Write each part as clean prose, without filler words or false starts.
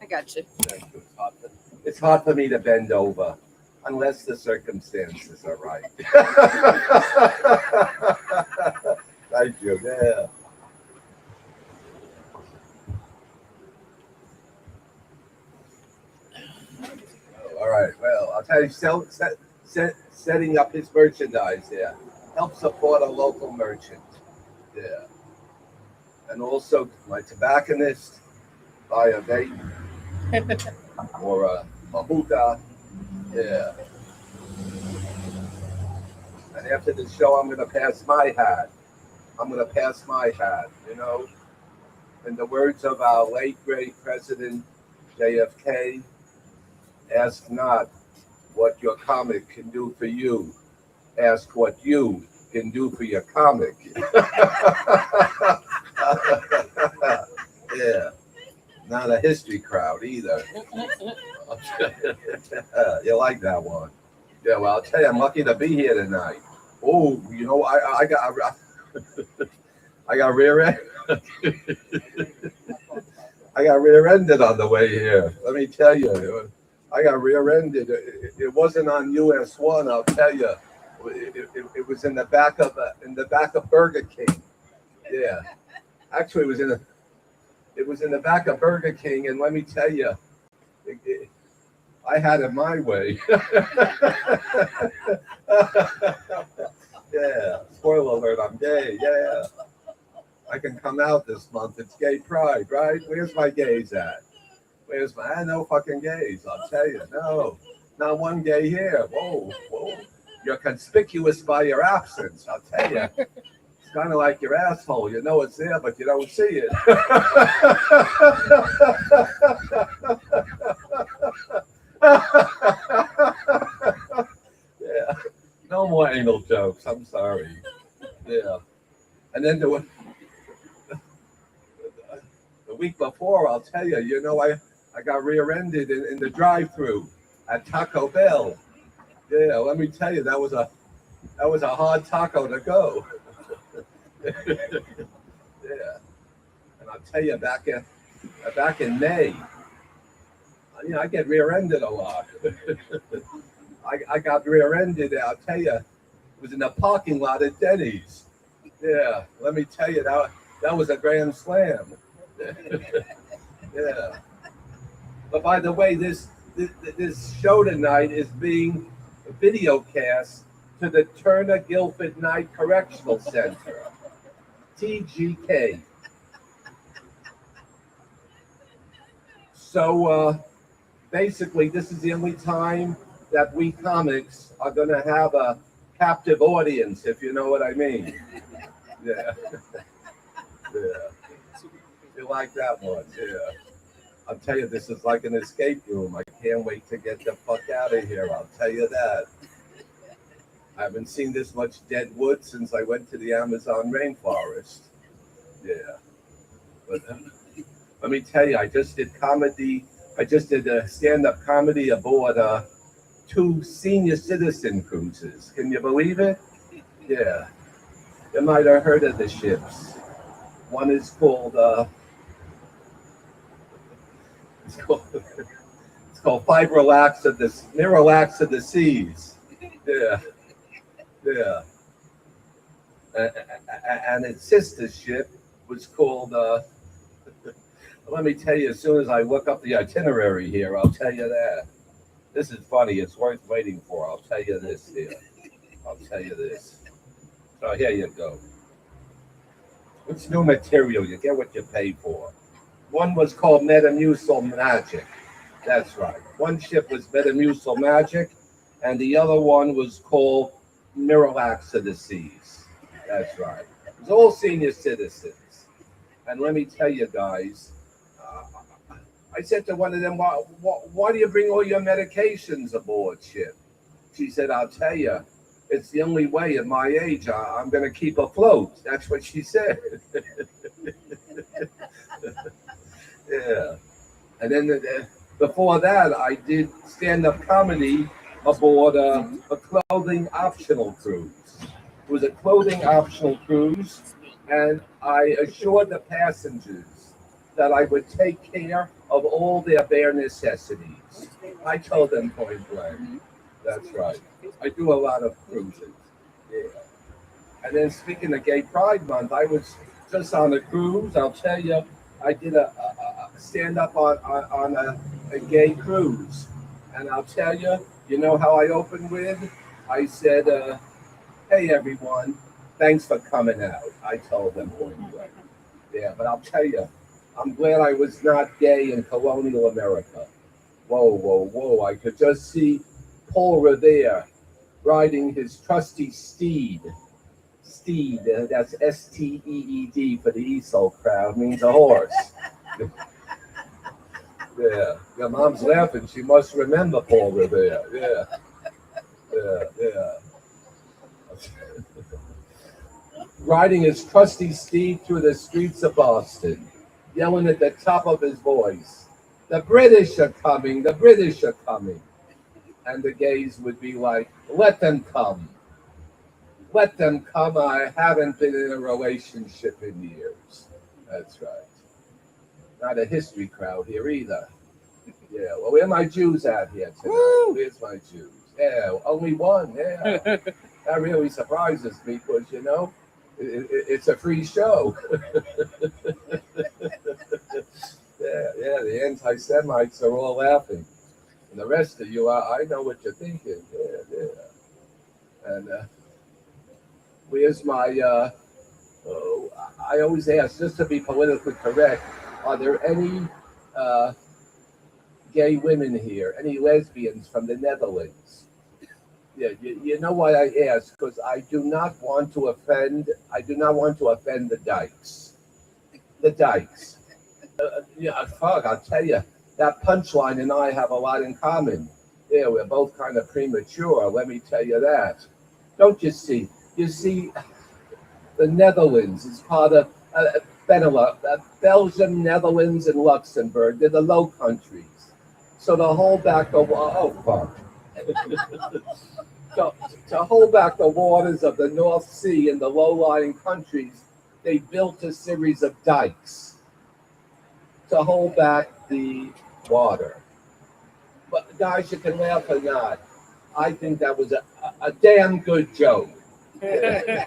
got you. It's hard for me to bend over unless the circumstances are right. Thank you. Yeah. All right. Well, I'll tell you, setting up his merchandise there help support a local merchant. Yeah. And also my tobacconist, buy a vape or a hookah. Yeah. And after the show, I'm going to pass my hat. I'm going to pass my hat, you know. In the words of our late great president, JFK, ask not what your comic can do for you. Ask what you can do for your comic. Yeah. Not a history crowd either. You like that one? Yeah, well, I'll tell you, I'm lucky to be here tonight. Oh, you know, I got rear end. I got rear-ended on the way here. Let me tell you, I got rear-ended. It wasn't on US 1. I'll tell you, it was in the back of Burger King. Yeah, actually, it was in the back of Burger King, and let me tell you, I had it my way. Yeah, spoiler alert, I'm gay. Yeah. I can come out this month. It's gay pride, right? Where's my gays at? No fucking gays, I'll tell you. No, not one gay here. Whoa. You're conspicuous by your absence, I'll tell you. It's kind of like your asshole. You know it's there, but you don't see it. Yeah. No more anal jokes. I'm sorry. Yeah. And then the week before, I'll tell you, you know, I got rear-ended in the drive-thru at Taco Bell. Yeah, let me tell you, that was a hard taco to go. Yeah, and I'll tell you, back in May, you know, I get rear-ended a lot. I got rear-ended. I'll tell you, it was in the parking lot at Denny's. Yeah, let me tell you, that was a grand slam. Yeah. But by the way, this show tonight is being videocast to the Turner Guilford Nite Correctional Center, TGK. So basically, this is the only time that we comics are going to have a captive audience, if you know what I mean. Yeah. Yeah. You like that one? Yeah. I'll tell you, this is like an escape room. I can't wait to get the fuck out of here. I'll tell you that. I haven't seen this much dead wood since I went to the Amazon rainforest. Yeah. But let me tell you, I just did comedy. I just did a stand-up comedy aboard 2 senior citizen cruises. Can you believe it? Yeah. You might have heard of the ships. One is called it's called Miralax of the Seas. Yeah. Yeah. And its sister ship was called let me tell you, as soon as I look up the itinerary here, I'll tell you that. This is funny. It's worth waiting for. I'll tell you this here. I'll tell you this. So here you go. It's new material. You get what you pay for. One was called Metamucil Magic. That's right. One ship was Metamucil Magic, and the other one was called Miralax of the Seas. That's right. It was all senior citizens. And let me tell you guys, I said to one of them, why do you bring all your medications aboard ship? She said, I'll tell you, it's the only way at my age I'm going to keep afloat. That's what she said. Yeah. And then before that, I did stand-up comedy aboard a clothing optional cruise. It was a clothing optional cruise, and I assured the passengers that I would take care of all their bare necessities. I told them point blank. That's right. I do a lot of cruises. Yeah. And then speaking of Gay Pride Month, I was just on a cruise. I'll tell you, I did a stand up on a gay cruise. And I'll tell you, you know how I opened with? I said, hey everyone, thanks for coming out. I told them point blank. Yeah, but I'll tell you, I'm glad I was not gay in colonial America. Whoa, whoa, whoa. I could just see Paul Revere riding his trusty steed. Steed, that's Steed for the ESOL crowd, means a horse. Yeah, your mom's laughing. She must remember Paul Revere. Yeah, yeah, yeah. Riding his trusty steed through the streets of Boston, yelling at the top of his voice, "The British are coming, the British are coming." And the gays would be like, "Let them come. Let them come. I haven't been in a relationship in years." That's right. Not a history crowd here either. Yeah, well, where are my Jews at here tonight? Woo! Where's my Jews? Yeah, only one. Yeah, that really surprises me because, it's a free show. Yeah, yeah, the anti Semites are all laughing. And the rest of you, I know what you're thinking. Yeah, yeah. And where's my, oh, I always ask, just to be politically correct, are there any uh, gay women here, any lesbians from the Netherlands? Yeah, you know why I ask? Because I do not want to offend, the dykes. The dykes. Yeah, fuck, I'll tell you, that punchline and I have a lot in common. Yeah, we're both kind of premature, let me tell you that. Don't you see? You see, the Netherlands is part of Benelux, Belgium, Netherlands, and Luxembourg. They're the Low Countries. So to hold back the to hold back the waters of the North Sea and the low-lying countries, they built a series of dikes to hold back the water. But guys, you can laugh or not. I think that was a damn good joke. Yeah,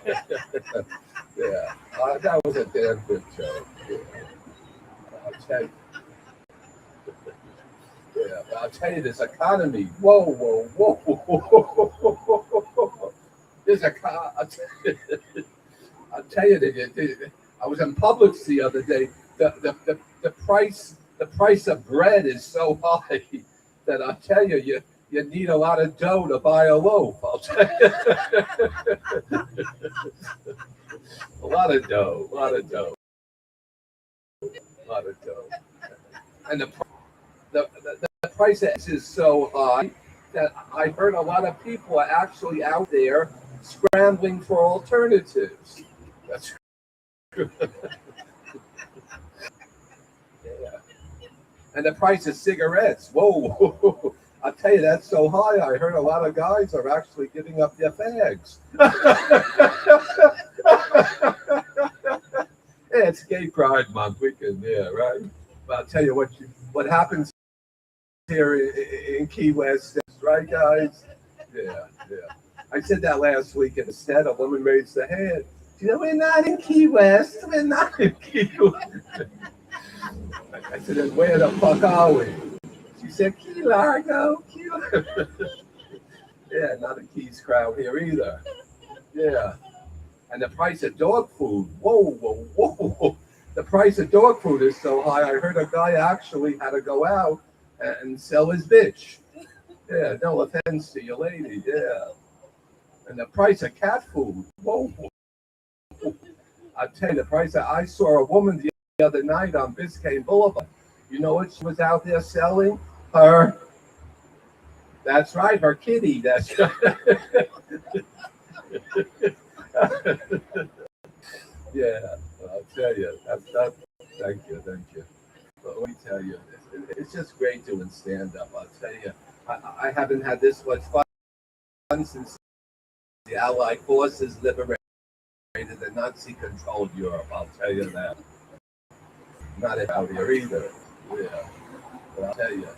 that was a damn good joke. Yeah. I'll tell you. Yeah, but I'll tell you, this economy. Whoa, whoa, whoa, whoa, whoa, whoa. This econ. I'll tell you that I was in Publix the other day. The price of bread is so high that I'll tell you, you need a lot of dough to buy a loaf. I'll tell you. A lot of dough, a lot of dough, a lot of dough. And the price is so high that I heard a lot of people are actually out there scrambling for alternatives. That's yeah. And the price of cigarettes. Whoa. I'll tell you, that's so high. I heard a lot of guys are actually giving up their fags. Yeah, it's Gay Pride Month weekend, yeah, right? But I'll tell you what happens here in Key West, right, guys? Yeah, yeah. I said that last week, and instead a woman raised her hand. You know, we're not in Key West. We're not in Key West. I said, then where the fuck are we? She said, Key Largo. Key Largo. Yeah, not a Keys crowd here either. Yeah. And the price of dog food. Whoa, whoa, whoa. The price of dog food is so high. I heard a guy actually had to go out and sell his bitch. Yeah, no offense to your lady. Yeah. And the price of cat food. Whoa. I tell you, I saw a woman the other night on Biscayne Boulevard. You know what she was out there selling? That's right, her kitty. That's right. Yeah, I'll tell you. Thank you. But let me tell you, it's just great doing stand up. I'll tell you, I haven't had this much fun since the Allied forces liberated the Nazi controlled Europe. I'll tell you that. Not out here either. Yeah. but I'll tell you.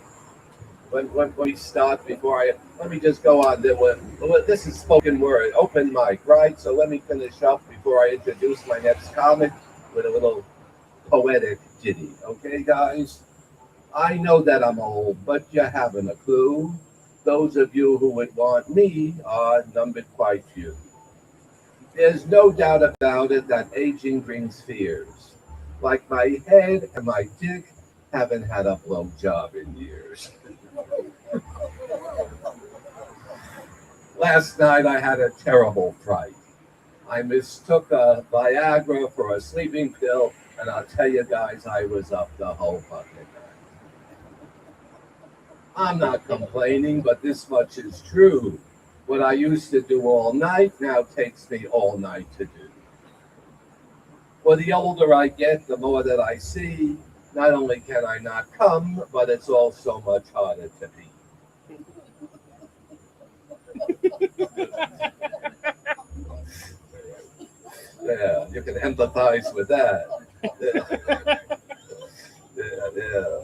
When we start, let me just go on. This is spoken word, open mic, right? So let me finish up before I introduce my next comic with a little poetic ditty. Okay, guys? I know that I'm old, but you haven't a clue. Those of you who would want me are numbered quite few. There's no doubt about it that aging brings fears. Like my head and my dick haven't had a blow job in years. Last night I had a terrible fright. I mistook a Viagra for a sleeping pill, and I'll tell you guys, I was up the whole fucking night. I'm not complaining, but this much is true. What I used to do all night now takes me all night to do. Well, the older I get, the more that I see. Not only can I not come, but it's also much harder to be. Yeah, you can empathize with that. Yeah.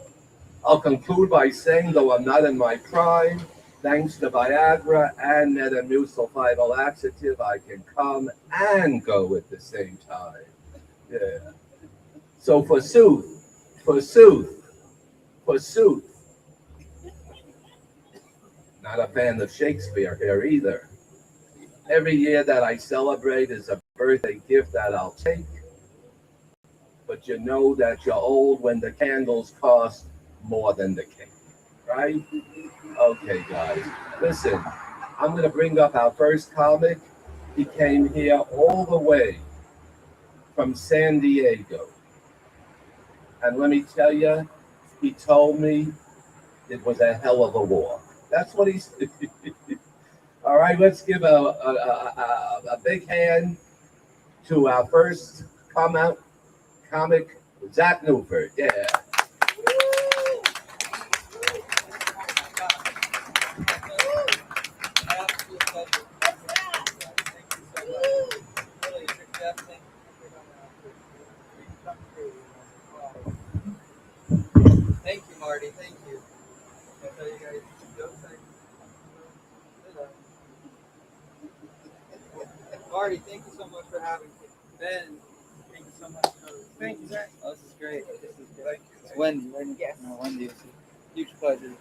I'll conclude by saying, though I'm not in my prime, thanks to Viagra and Metamucil laxative, I can come and go at the same time. Yeah. So forsooth, not a fan of Shakespeare here either. Every year that I celebrate is a birthday gift that I'll take. But you know that you're old when the candles cost more than the cake, right? Okay, guys. Listen, I'm going to bring up our first comic. He came here all the way from San Diego. And let me tell you, he told me it was a hell of a walk. That's what he said. All right, let's give a big hand to our first comic, Zach Newford. Yeah. Thank you, Marty. Thank you. I'll tell you guys jokes. Marty, thank you so much for having me. Ben, thank you so much. Thank you, Zach. Oh, this is great. This is great. It's Wendy. Yes. No, Wendy. It's a huge pleasure.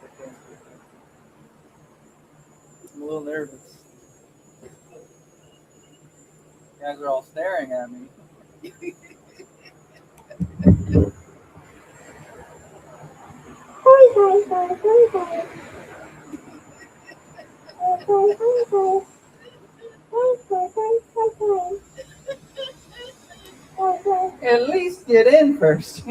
I'm a little nervous. You guys are all staring at me. At least get in first.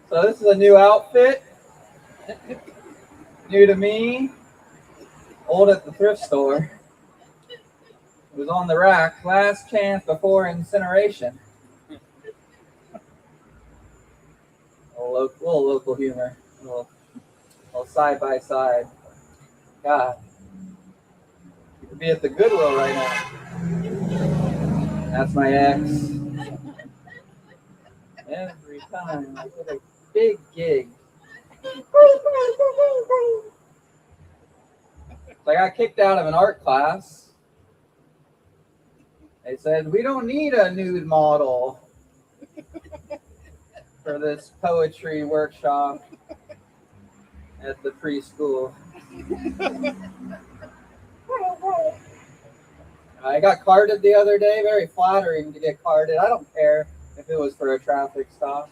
So this is a new outfit. New to me. Old at the thrift store. It was on the rack. Last chance before incineration. A little local humor. A little side by side. God. You could be at the Goodwill right now. That's my ex. Every time I get a big gig. So I got kicked out of an art class. They said, we don't need a nude model for this poetry workshop at the preschool. I got carded the other day. Very flattering to get carded. I don't care if it was for a traffic stop.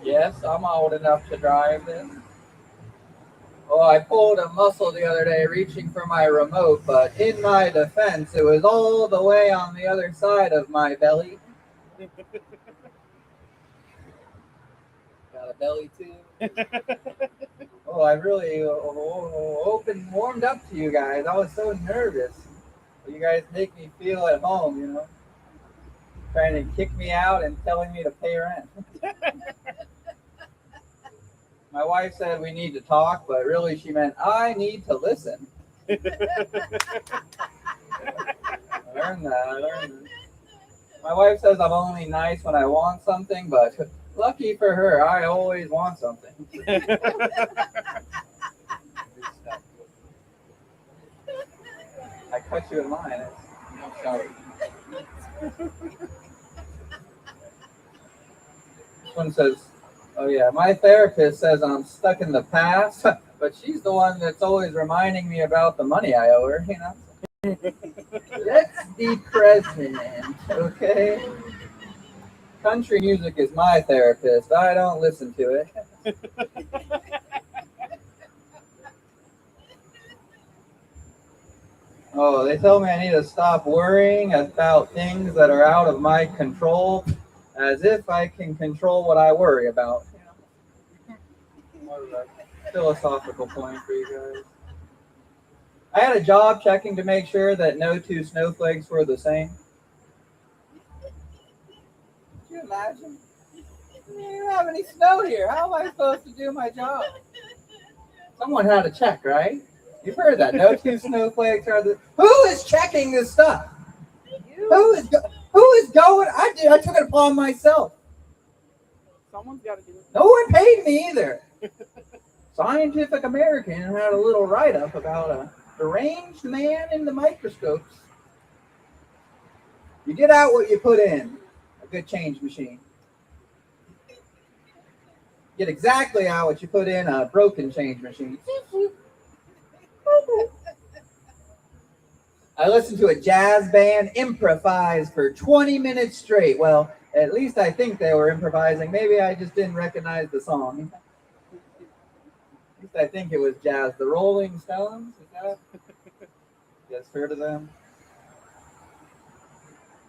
Yes, I'm old enough to drive this. Oh, I pulled a muscle the other day reaching for my remote, but in my defense, it was all the way on the other side of my belly. Got a belly too. Oh, I really warmed up to you guys. I was so nervous. You guys make me feel at home, you know. Trying to kick me out and telling me to pay rent. My wife said we need to talk, but really she meant I need to listen. Learn that. I learned that. My wife says I'm only nice when I want something, but lucky for her, I always want something. I cut you in line. I'm sorry. This one says, "Oh yeah, my therapist says I'm stuck in the past, but she's the one that's always reminding me about the money I owe her. You know, let's be present, okay? Country music is my therapist. I don't listen to it." Oh, they tell me I need to stop worrying about things that are out of my control, as if I can control what I worry about. What is that philosophical point for you guys? I had a job checking to make sure that no two snowflakes were the same. Can you imagine? We don't have any snow here. How am I supposed to do my job? Someone had to check, right? You've heard that. No two snowflakes are the. Who is checking this stuff? Who is going? I did. I took it upon myself. Someone's got to do it. No one paid me either. Scientific American had a little write-up about a deranged man in the microscopes. You get out what you put in. A good change machine. Get exactly out what you put in a broken change machine. I listened to a jazz band improvise for 20 minutes straight. Well, at least I think they were improvising. Maybe I just didn't recognize the song. At least I think it was jazz. The Rolling Stones? Is that? You guys heard of them?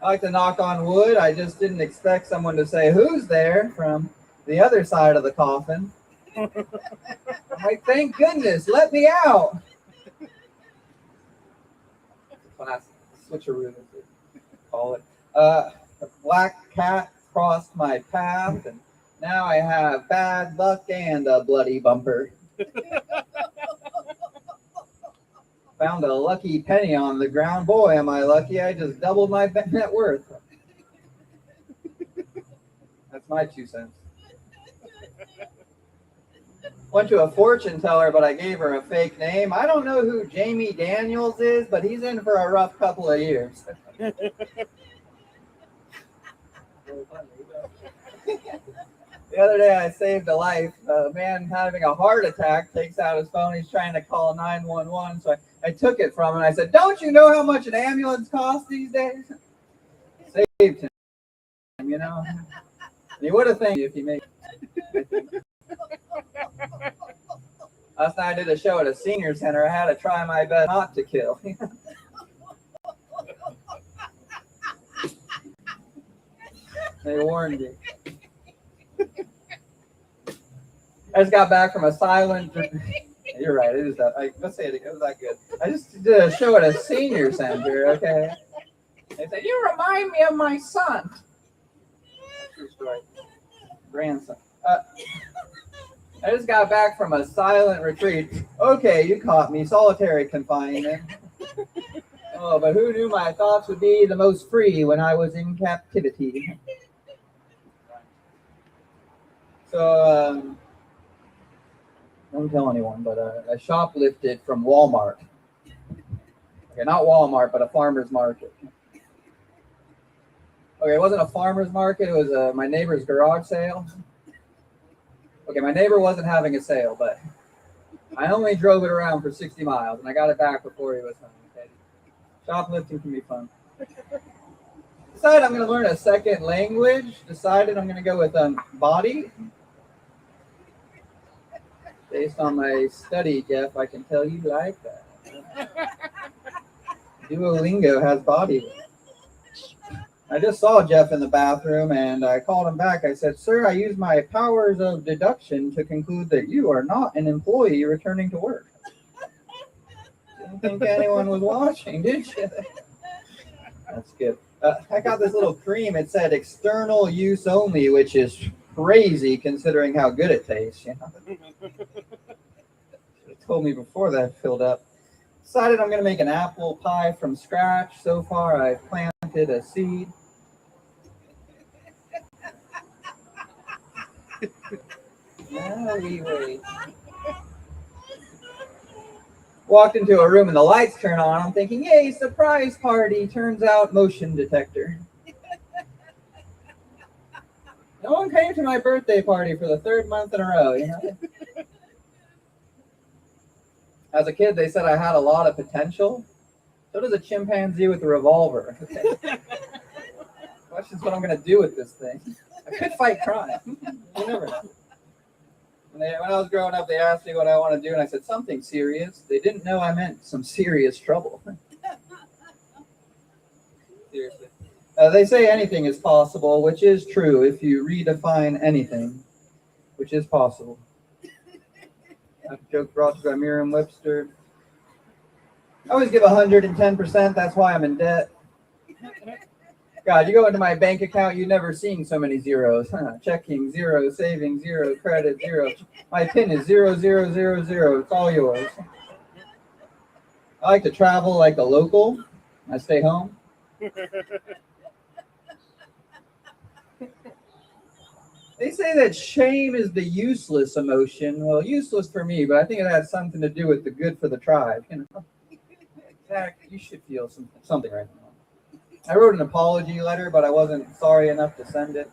I like to knock on wood. I just didn't expect someone to say, "Who's there?" from the other side of the coffin. I'm like, thank goodness, let me out. Class switcheroo, call it. A black cat crossed my path, and now I have bad luck and a bloody bumper. Found a lucky penny on the ground. Boy, am I lucky. I just doubled my net worth. That's my 2 cents. Went to a fortune teller, but I gave her a fake name. I don't know who Jamie Daniels is, but he's in for a rough couple of years. The other day I saved a life. A man having a heart attack takes out his phone. He's trying to call 911. So I took it from him and I said, "Don't you know how much an ambulance costs these days?" Saved him, you know. He would have thanked you if he made it. Last night I did a show at a senior center. I had to try my best not to kill. They warned me. I just got back from a silent. You're right. It is that. Let's say it again. It was that good. I just did a show at a senior center. Okay. They said, "You remind me of my son." True story. Grandson. I just got back from a silent retreat. Okay, you caught me. Solitary confinement. Oh, but who knew my thoughts would be the most free when I was in captivity? So, don't tell anyone, but I shoplifted from Walmart. Okay, not Walmart, but a farmer's market. Okay, it wasn't a farmer's market. It was my neighbor's garage sale. Okay, my neighbor wasn't having a sale, but I only drove it around for 60 miles, and I got it back before he was home. Okay? Shoplifting can be fun. Decided I'm going to learn a second language. Decided I'm going to go with body. Based on my study, Jeff, I can tell you like that. Duolingo has body. I just saw Jeff in the bathroom and I called him back. I said, "Sir, I used my powers of deduction to conclude that you are not an employee returning to work." Didn't think anyone was watching, did you? That's good. I got this little cream. It said external use only, which is crazy considering how good it tastes. You know? It told me before that filled up. Decided I'm going to make an apple pie from scratch. So far, I've planted a seed. Now we wait. Walked into a room and the lights turn on. I'm thinking, yay, surprise party. Turns out motion detector. No one came to my birthday party for the third month in a row, you know? As a kid, they said I had a lot of potential. So does a chimpanzee with a revolver. Okay. Question's what I'm going to do with this thing. I could fight crime. You never know. When I was growing up, they asked me what I want to do, and I said something serious. They didn't know I meant some serious trouble. Seriously. They say anything is possible, which is true if you redefine anything, which is possible. A joke brought to you by Merriam-Webster. I always give 110%. That's why I'm in debt. God, you go into my bank account, you've never seen so many zeros. Checking, 0, saving, 0, credit, 0. My PIN is 0000. It's all yours. I like to travel like a local. I stay home. They say that shame is the useless emotion. Well, useless for me, but I think it has something to do with the good for the tribe. You know, Zach, you should feel something right now. I wrote an apology letter, but I wasn't sorry enough to send it.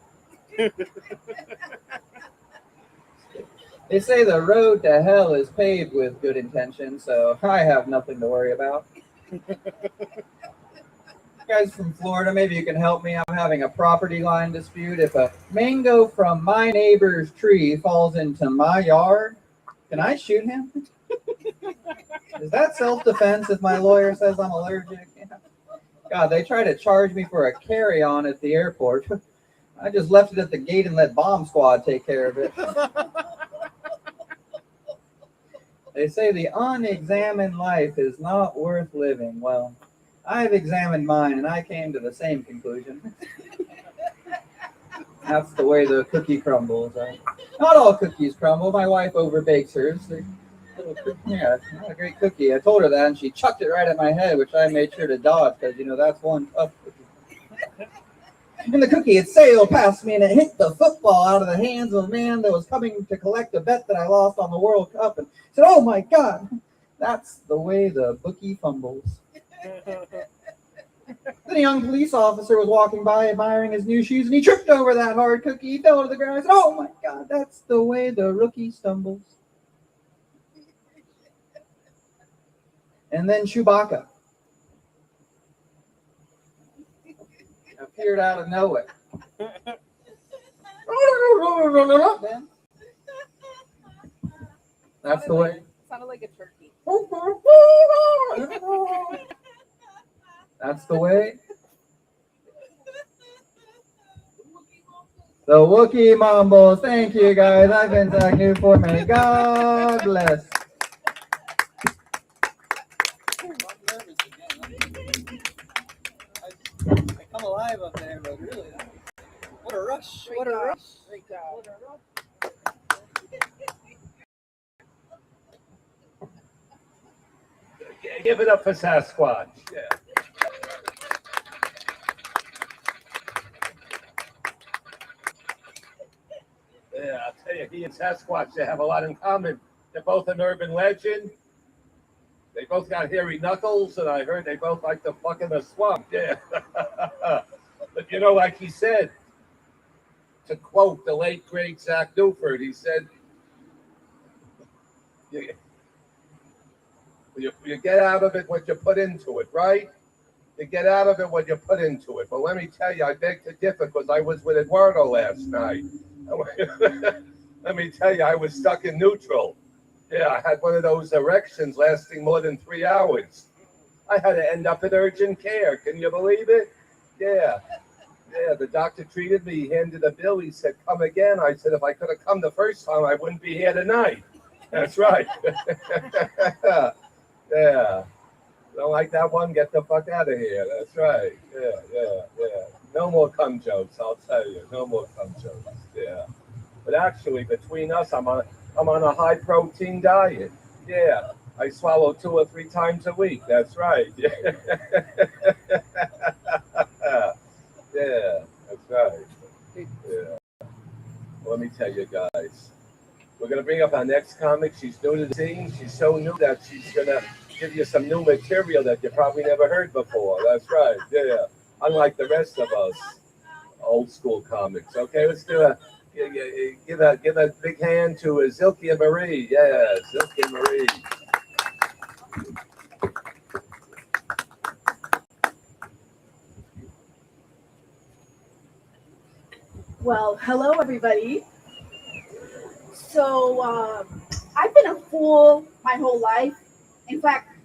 They say the road to hell is paved with good intentions, so I have nothing to worry about. You guys from Florida, maybe you can help me. I'm having a property line dispute. If a mango from my neighbor's tree falls into my yard, can I shoot him? Is that self-defense if my lawyer says I'm allergic? God, they try to charge me for a carry-on at the airport. I just left it at the gate and let bomb squad take care of it. They say the unexamined life is not worth living. Well, I've examined mine and I came to the same conclusion. That's the way the cookie crumbles. Not all cookies crumble. My wife overbakes hers. Yeah, not a great cookie. I told her that, and she chucked it right at my head, which I made sure to dodge because, you know, that's one tough cookie. And the cookie had sailed past me, and it hit the football out of the hands of a man that was coming to collect a bet that I lost on the World Cup, and said, "Oh my God, that's the way the bookie fumbles." Then a young police officer was walking by admiring his new shoes, and he tripped over that hard cookie. He fell to the ground. I said, "Oh my God, that's the way the rookie stumbles." And then Chewbacca appeared out of nowhere. That's the way. Sounded like a turkey. That's the way. The Wookiee Mumbles. Thank you, guys. I've been Zach Newport. May God bless. I come alive up there, but really, what a rush. What a rush. Great job. What a rush. Give it up for Sasquatch. Yeah. Yeah, I'll tell you, he and Sasquatch, they have a lot in common. They're both an urban legend. They both got hairy knuckles, and I heard they both like to fuck in the swamp. Yeah. But you know, like he said, to quote the late great Zach Newford, he said, you get out of it what you put into it, right? You get out of it what you put into it. But let me tell you, I beg to differ because I was with Eduardo last night. Let me tell you, I was stuck in neutral. Yeah, I had one of those erections lasting more than 3 hours. I had to end up in urgent care. Can you believe it? Yeah. Yeah, the doctor treated me. He handed a bill. He said, "Come again." I said, "If I could have come the first time, I wouldn't be here tonight." That's right. Yeah. Don't like that one? Get the fuck out of here. That's right. Yeah. No more cum jokes, I'll tell you. No more cum jokes. Yeah. But actually, between us, I'm on a high protein diet. Yeah. I swallow 2 or 3 times a week. That's right. Yeah, that's right. Yeah. Let me tell you guys. We're gonna bring up our next comic. She's new to the scene. She's so new that she's gonna give you some new material that you probably never heard before. That's right. Yeah. Unlike the rest of us, old school comics. Okay, let's do a give a big hand to Zilke Marie. Yeah, Zilke Marie. Well, hello everybody. So I've been a fool my whole life. In fact,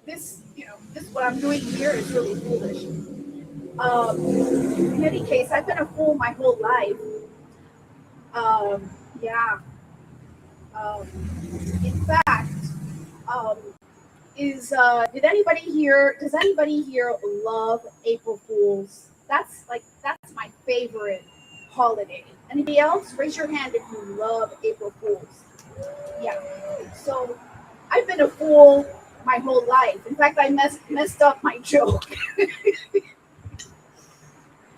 this what I'm doing here is really foolish. In any case, I've been a fool my whole life. Yeah. Um, in fact, um, is did anybody here? Does anybody here love April Fools? That's my favorite holiday. Anybody else? Raise your hand if you love April Fools. Yeah. So I've been a fool my whole life. In fact, I messed up my joke.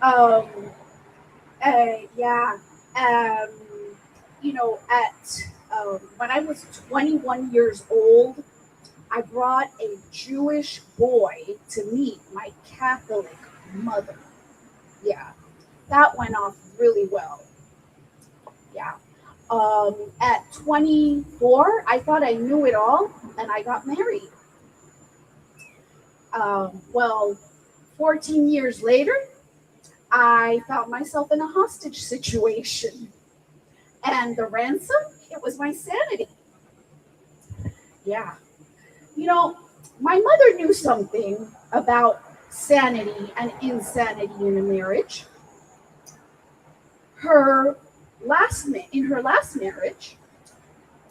um, yeah. Um, at when I was 21 years old, I brought a Jewish boy to meet my Catholic mother. Yeah, that went off really well. Yeah. At 24, I thought I knew it all, and I got married. Well, 14 years later, I found myself in a hostage situation, and the ransom, it was my sanity. Yeah. You know, my mother knew something about sanity and insanity in a marriage. Her in her last marriage,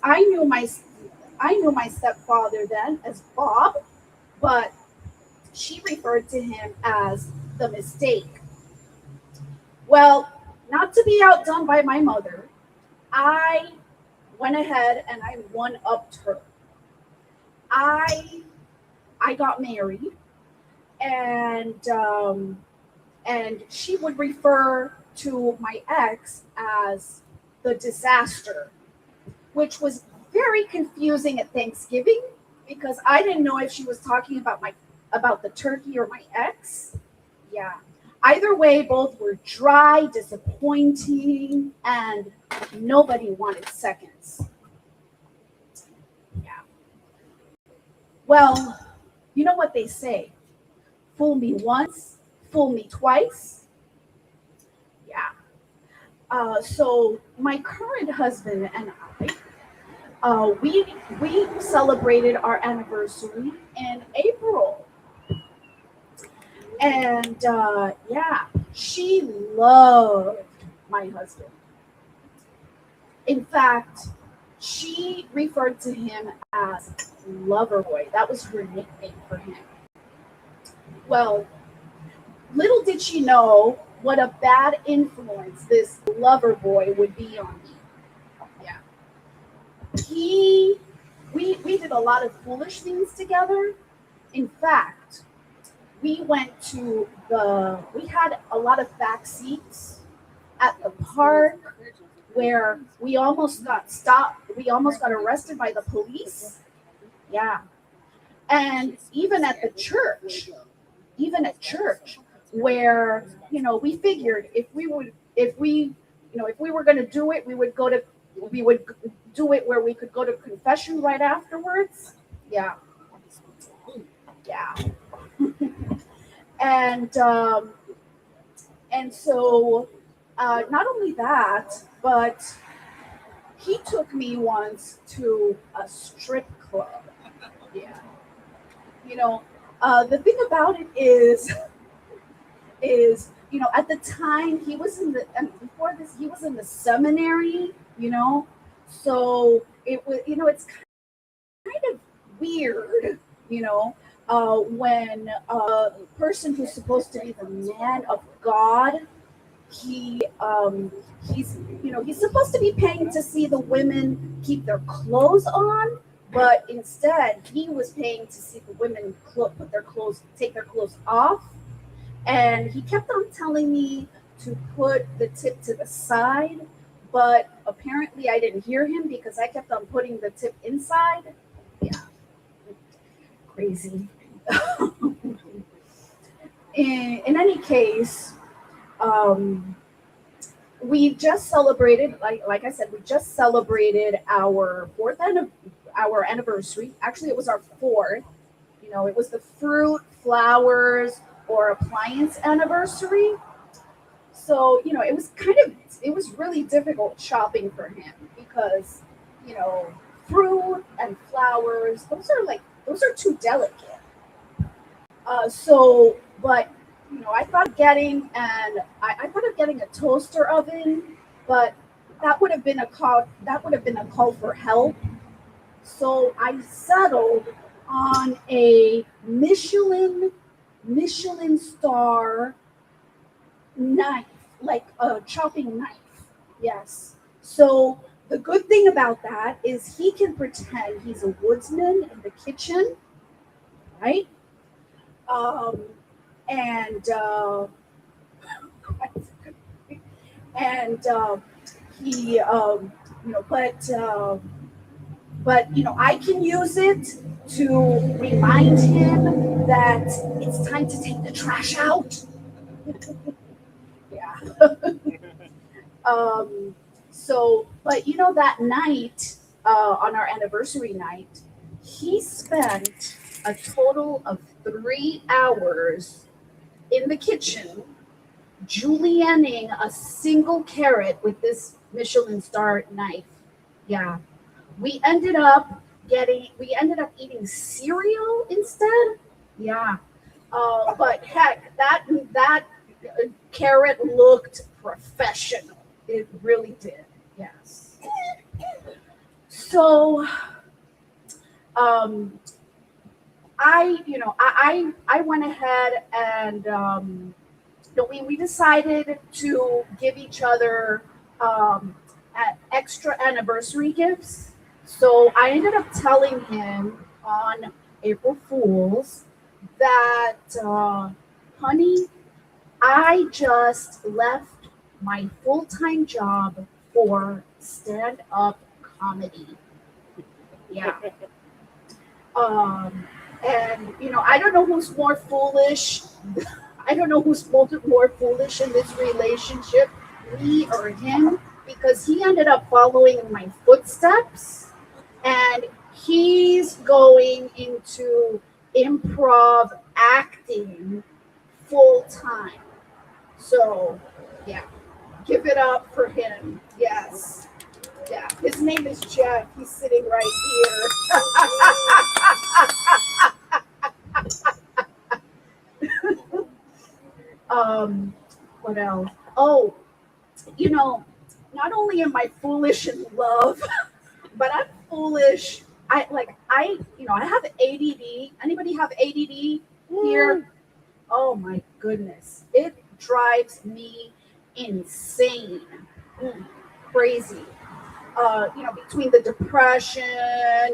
I knew my I knew my stepfather then as Bob, but she referred to him as the mistake. Well, not to be outdone by my mother, I went ahead and I one upped her. I I got married, and and she would refer to my ex as the disaster, which was very confusing at Thanksgiving because I didn't know if she was talking about the turkey or my ex. Yeah. Either way, both were dry, disappointing, and nobody wanted seconds. Yeah. Well, you know what they say: fool me once, fool me twice. Yeah. So my current husband and I, we celebrated our anniversary in April, and yeah, she loved my husband. In fact, she referred to him as Loverboy. That was her nickname for him. Well, little did she know what a bad influence this Loverboy would be on me. Yeah, he we did a lot of foolish things together. In fact, we had a lot of back seats at the park where we almost got stopped. We almost got arrested by the police. Yeah. And even at church, where, we figured if we were going to do it, we would do it where we could go to confession right afterwards. Yeah. Yeah. And, and so, not only that, but he took me once to a strip club. Yeah. The thing about it is, at the time he was and before this, he was in the seminary, so it's kind of weird, when a person who's supposed to be the man of God, he he's supposed to be paying to see the women keep their clothes on, but instead he was paying to see the women take their clothes off, and he kept on telling me to put the tip to the side, but apparently I didn't hear him because I kept on putting the tip inside. Yeah, crazy. In any case, um, we just celebrated, like I said, we just celebrated our anniversary. Actually, it was our fourth. You know, it was the fruit, flowers, or appliance anniversary. So, you know, it was really difficult shopping for him because, you know, fruit and flowers, those are too delicate. But you know, I thought of getting a toaster oven, but that would have been a call for help. So I settled on a Michelin star knife, like a chopping knife. Yes. So the good thing about that is he can pretend he's a woodsman in the kitchen, right? Um, and and he you know but you know, I can use it to remind him that it's time to take the trash out. Yeah. But you know, that night, on our anniversary night, he spent a total of 3 hours in the kitchen julienning a single carrot with this Michelin star knife. Yeah. We ended up eating cereal instead. Yeah. But heck, that carrot looked professional. It really did. Yes. So, um, I went ahead and we decided to give each other extra anniversary gifts. So I ended up telling him on April Fools that, honey, I just left my full time job for stand up comedy. Yeah. Um, and, you know, I don't know who's more foolish. I don't know who's more foolish in this relationship, me or him, because he ended up following in my footsteps and he's going into improv acting full time. So, yeah, give it up for him. Yes. Yeah. His name is Jeff. He's sitting right here. What else? Oh, you know, not only am I foolish in love, but I'm foolish. I have ADD. Anybody have ADD here? Oh my goodness. It drives me insane. Mm, crazy. Between the depression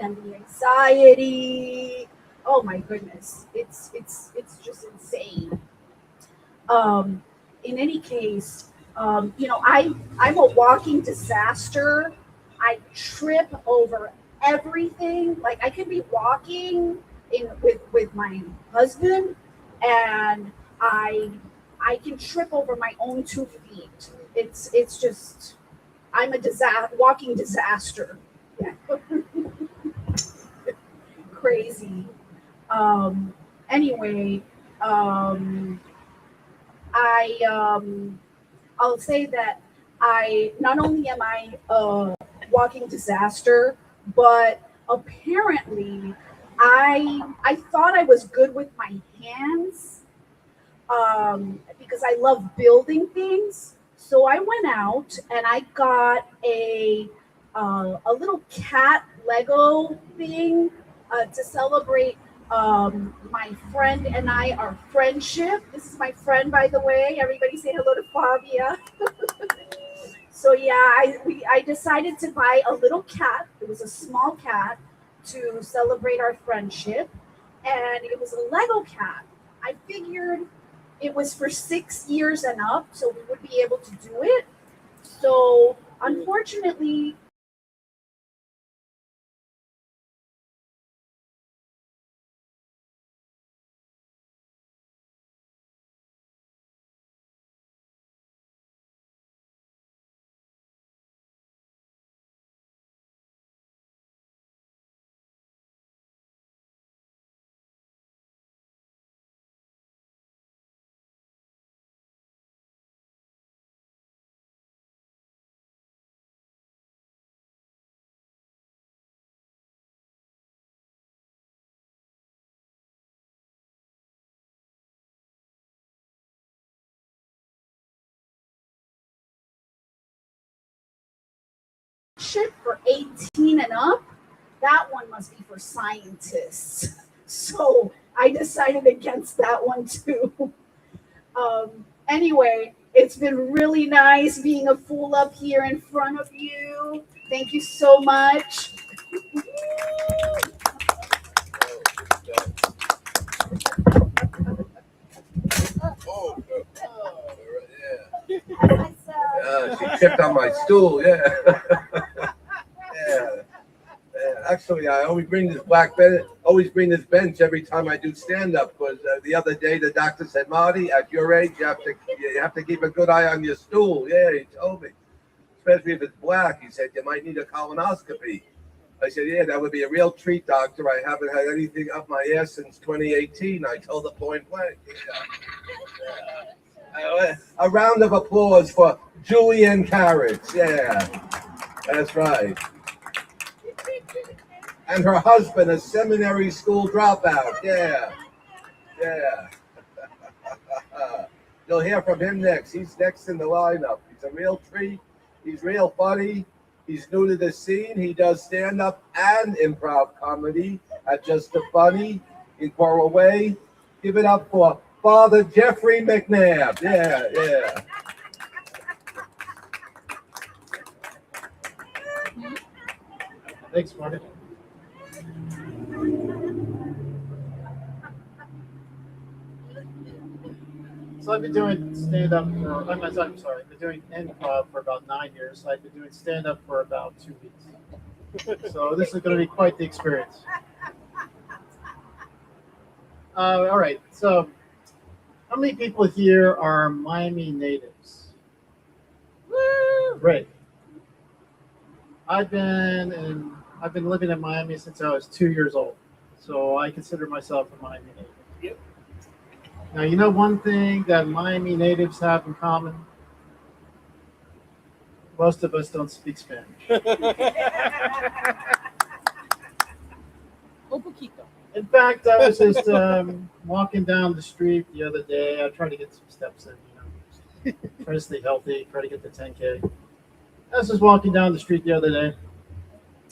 and the anxiety. Oh my goodness. It's just insane. Um, in any case, I'm a walking disaster. I trip over everything. Like I could be walking with my husband, and I can trip over my own 2 feet. It's just I'm a walking disaster. Yeah, crazy. Um, anyway, um, I I'll say that I not only am I a walking disaster, but apparently I thought I was good with my hands, because I love building things. So I went out and I got a little cat Lego thing to celebrate my friend and I, our friendship. This is my friend, by the way. Everybody say hello to Fabia. So yeah, I decided to buy a little cat. It was a small cat to celebrate our friendship, and it was a Lego cat. I figured it was for 6 years and up, so we would be able to do it. So unfortunately, ship for 18 and up, that one must be for scientists. So I decided against that one too. Anyway, it's been really nice being a fool up here in front of you. Thank you so much. Oh, yeah. She chipped on my stool. Yeah. Yeah. Actually, I always bring this bench every time I do stand up because the other day the doctor said, Marty, at your age, you have to keep a good eye on your stool. Yeah, he told me, especially if it's black. He said you might need a colonoscopy. I said, yeah, that would be a real treat, doctor. I haven't had anything up my ass since 2018. I told her point blank. A round of applause for Julian Carrots. Yeah, that's right. And her husband, a seminary school dropout. Yeah, yeah. You'll hear from him next. He's next in the lineup. He's a real treat. He's real funny. He's new to the scene. He does stand-up and improv comedy at Just the Funny in Coral Way. Give it up for Father Jeffrey McNabb. Yeah, yeah. Thanks, Marty. So I've been doing stand-up for, I'm sorry, I've been doing improv for about 9 years. I've been doing stand-up for about 2 weeks. So this is going to be quite the experience. All right, so how many people here are Miami natives? Woo! Great. I've been living in Miami since I was 2 years old. So I consider myself a Miami native. Yep. Now, you know one thing that Miami natives have in common? Most of us don't speak Spanish. Un poquito. In fact, I was just walking down the street the other day. I tried to get some steps in, try to stay healthy, try to get the 10K. I was just walking down the street the other day.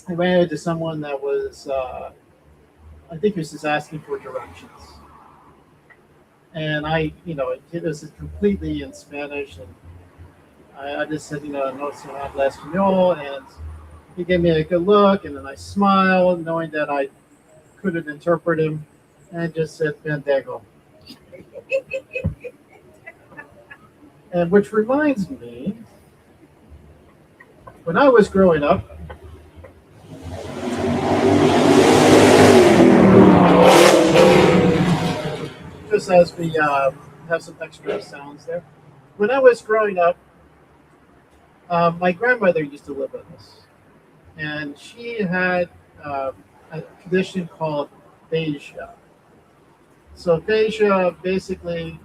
I ran into someone that was, I think he was just asking for directions. And it was completely in Spanish. And I just said, no se habla español. And he gave me a good look. And then I smiled, knowing that I couldn't interpret him, and just said, pendejo. And which reminds me, when I was growing up, just as we have some extra sounds there. When I was growing up, my grandmother used to live with us, and she had a condition called aphasia. So aphasia, basically,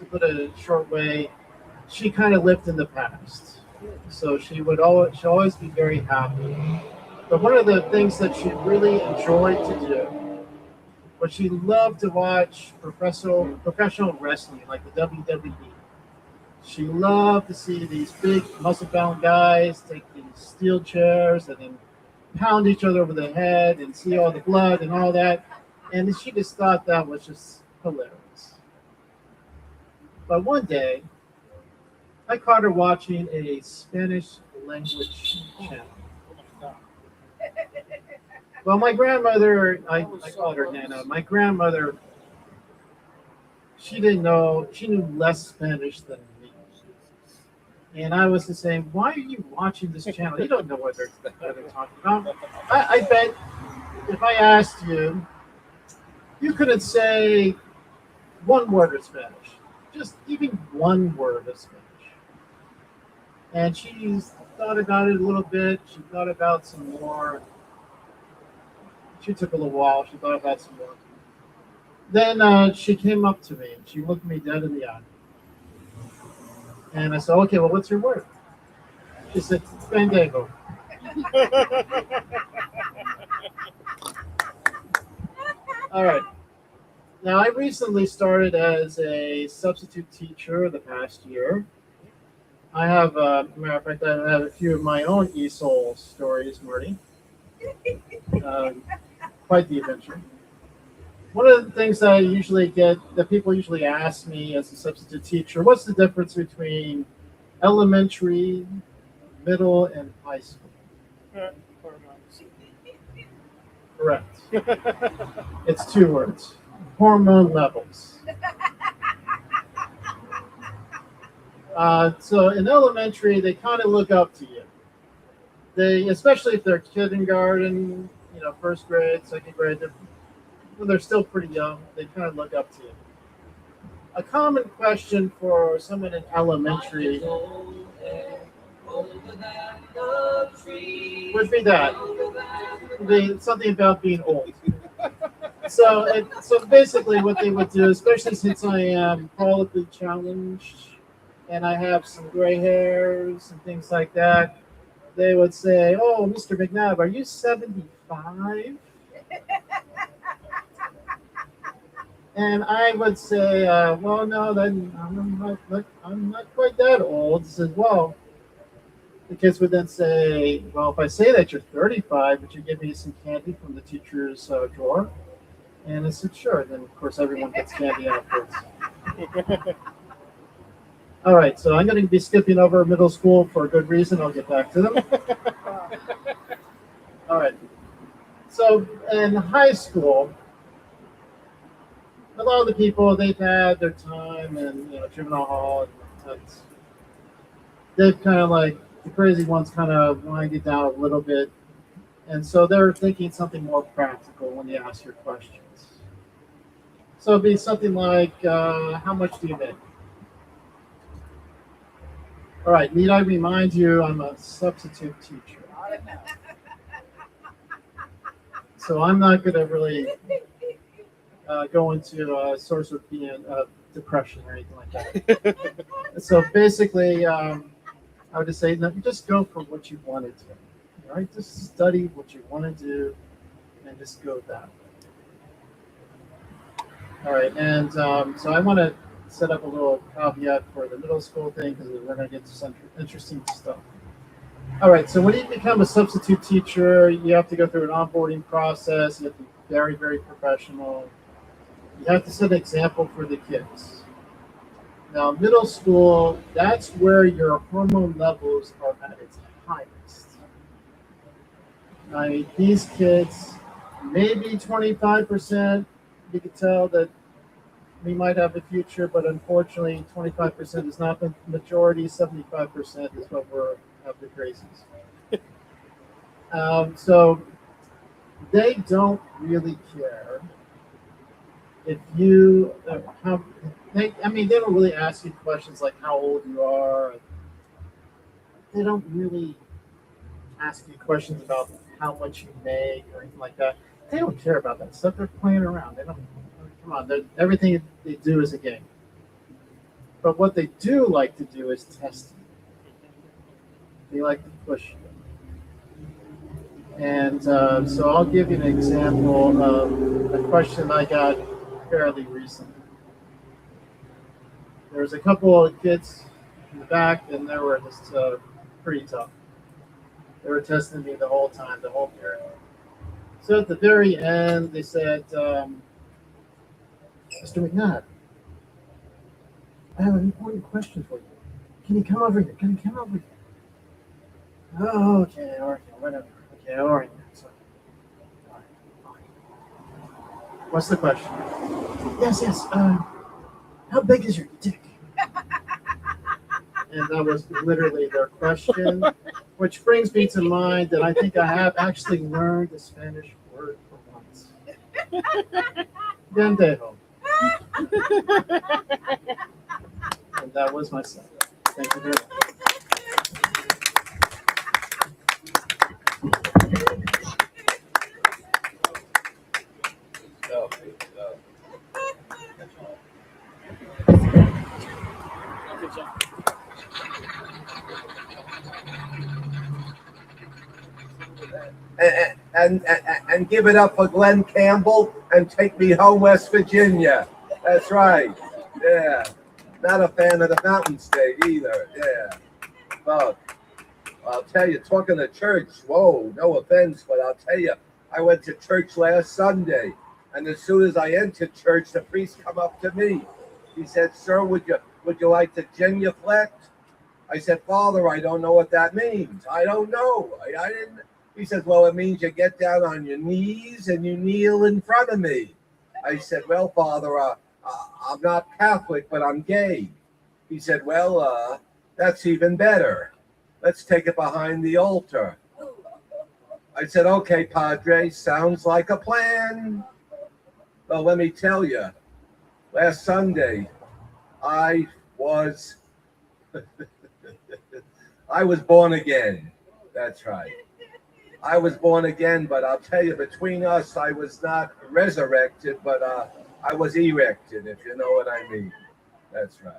to put it in a short way, she kind of lived in the past. So she'd always be very happy. But one of the things that she really enjoyed to do was she loved to watch professional wrestling, like the WWE. She loved to see these big muscle-bound guys take these steel chairs and then pound each other over the head and see all the blood and all that. And she just thought that was just hilarious. But one day, I caught her watching a Spanish language channel. Well, my grandmother, I called her Nana. My grandmother, she didn't know, she knew less Spanish than me. And I was just saying, why are you watching this channel? You don't know what they're talking about. I bet if I asked you, you couldn't say one word of Spanish, just even one word of Spanish. And she thought about it a little bit. She thought about some more. She took a little while. She thought about some more. Then she came up to me and she looked me dead in the eye. And I said, okay, well, what's your word? She said, Fandango. All right. Now, I recently started as a substitute teacher the past year. I have, matter of fact, I have a few of my own ESOL stories, Marty. Quite the adventure. One of the things that I usually get, that people usually ask me as a substitute teacher, what's the difference between elementary, middle, and high school? Correct. It's 2 words. Hormone levels. So in elementary, they kind of look up to you. They, especially if they're kindergarten, first grade, second grade, when they're still pretty young, they kind of look up to you. A common question for someone in elementary would be that. Something about being old. So basically what they would do, especially since I am politically challenged and I have some gray hairs and things like that, they would say, oh, Mr. McNabb, are you 75? And I would say, well, no, then I'm not quite that old. He says, well, the kids would then say, well, if I say that you're 35, would you give me some candy from the teacher's drawer? And I said, sure. Then, of course, everyone gets candy afterwards. All right, so I'm going to be skipping over middle school for a good reason. I'll get back to them. All right. So in high school, a lot of the people, they've had their time in juvenile hall, and they've kind of like, the crazy ones kind of winded down a little bit. And so they're thinking something more practical when they ask your questions. So it'd be something like, how much do you make? All right, need I remind you, I'm a substitute teacher. So I'm not going to really go into a source of being depression or anything like that. So basically, I would just say, no, just go for what you want to do. All right, just study what you want to do and just go that way. All right, and so I want to set up a little caveat for the middle school thing because we're going to get to some interesting stuff. All right, so when you become a substitute teacher, you have to go through an onboarding process. You have to be very, very professional. You have to set an example for the kids. Now, middle school, that's where your hormone levels are at its highest. I mean, these kids, maybe 25%, you could tell that we might have a future, but unfortunately, 25% is not the majority. 75% is what we're of the crazies. So they don't really care if you they don't really ask you questions like how old you are. They don't really ask you questions about how much you make or anything like that. They don't care about that stuff. They're playing around. They don't. Come on. Everything they do is a game. But what they do like to do is test you. They like to push you. And so I'll give you an example of a question I got fairly recently. There was a couple of kids in the back, and they were just pretty tough. They were testing me the whole time, the whole period. So at the very end, they said, Mr. McNabb, I have an important question for you. Can you come over here? Can you come over here? Oh, okay, all right, whatever. Okay, all right. So, all right. What's the question? Yes, yes. How big is your dick? And that was literally their question, which brings me to mind that I think I have actually learned a Spanish word for once. Gendejo. And that was my son. Thank you very much. So, and give it up for Glenn Campbell and take me home, West Virginia. That's right. Yeah. Not a fan of the Mountain State either. Yeah. But I'll tell you, talking to church, whoa, no offense, but I'll tell you, I went to church last Sunday, and as soon as I entered church, the priest come up to me. He said, "Sir, would you like to genuflect?" I said, "Father, I don't know what that means. I don't know. I didn't." He says, "Well, it means you get down on your knees and you kneel in front of me." I said, "Well, Father, I'm not Catholic, but I'm gay." He said, "Well, that's even better. Let's take it behind the altar." I said, "Okay, Padre, sounds like a plan." Well, let me tell you, last Sunday, I was born again. That's right. I was born again, but I'll tell you, between us, I was not resurrected, but I was erected, if you know what I mean. That's right.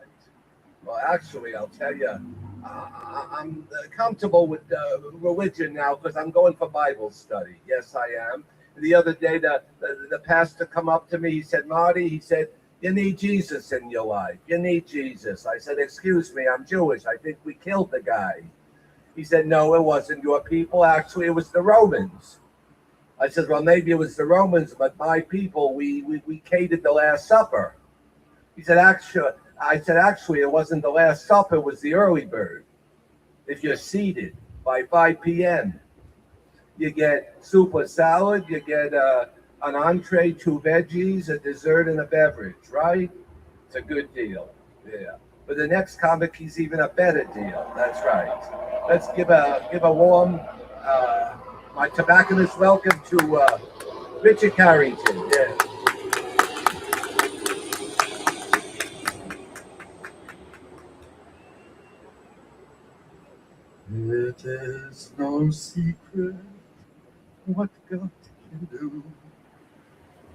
Well, actually, I'll tell you, I'm comfortable with religion now because I'm going for Bible study. Yes, I am. The other day, the pastor come up to me. He said, "Marty," he said, "you need Jesus in your life. You need Jesus." I said, "Excuse me, I'm Jewish. I think we killed the guy." He said, "No, it wasn't your people. Actually, it was the Romans." I said, "Well, maybe it was the Romans, but my people, we catered the Last Supper." He said, "Actually, it wasn't the Last Supper. It was the early bird. If you're seated by 5 p.m., you get soup or salad, you get an entree, 2 veggies, a dessert, and a beverage, right? It's a good deal. Yeah. But the next comic, he's even a better deal. That's right. Let's give a warm my tobacconist welcome to Richard Carrington. Yeah. It is no secret what God can do.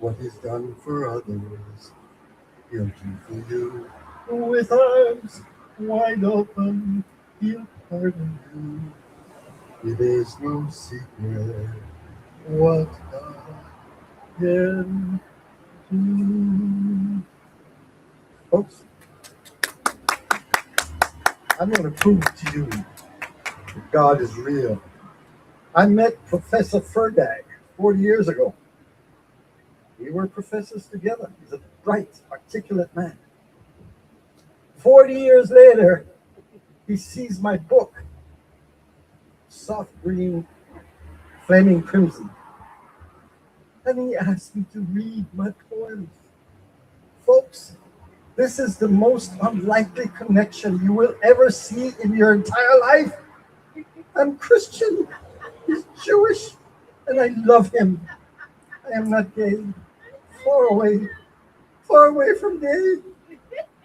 What is done for others, He'll do for you. With arms wide open, He'll pardon you. It is no secret what God can do. Folks, I'm going to prove to you that God is real. I met Professor Ferdag 40 years ago. We were professors together. He's a bright, articulate man. 40 years later, he sees my book, Soft Green, Flaming Crimson, and he asked me to read my poems. Folks, this is the most unlikely connection you will ever see in your entire life. I'm Christian, he's Jewish, and I love him. I am not gay. Far away from gay.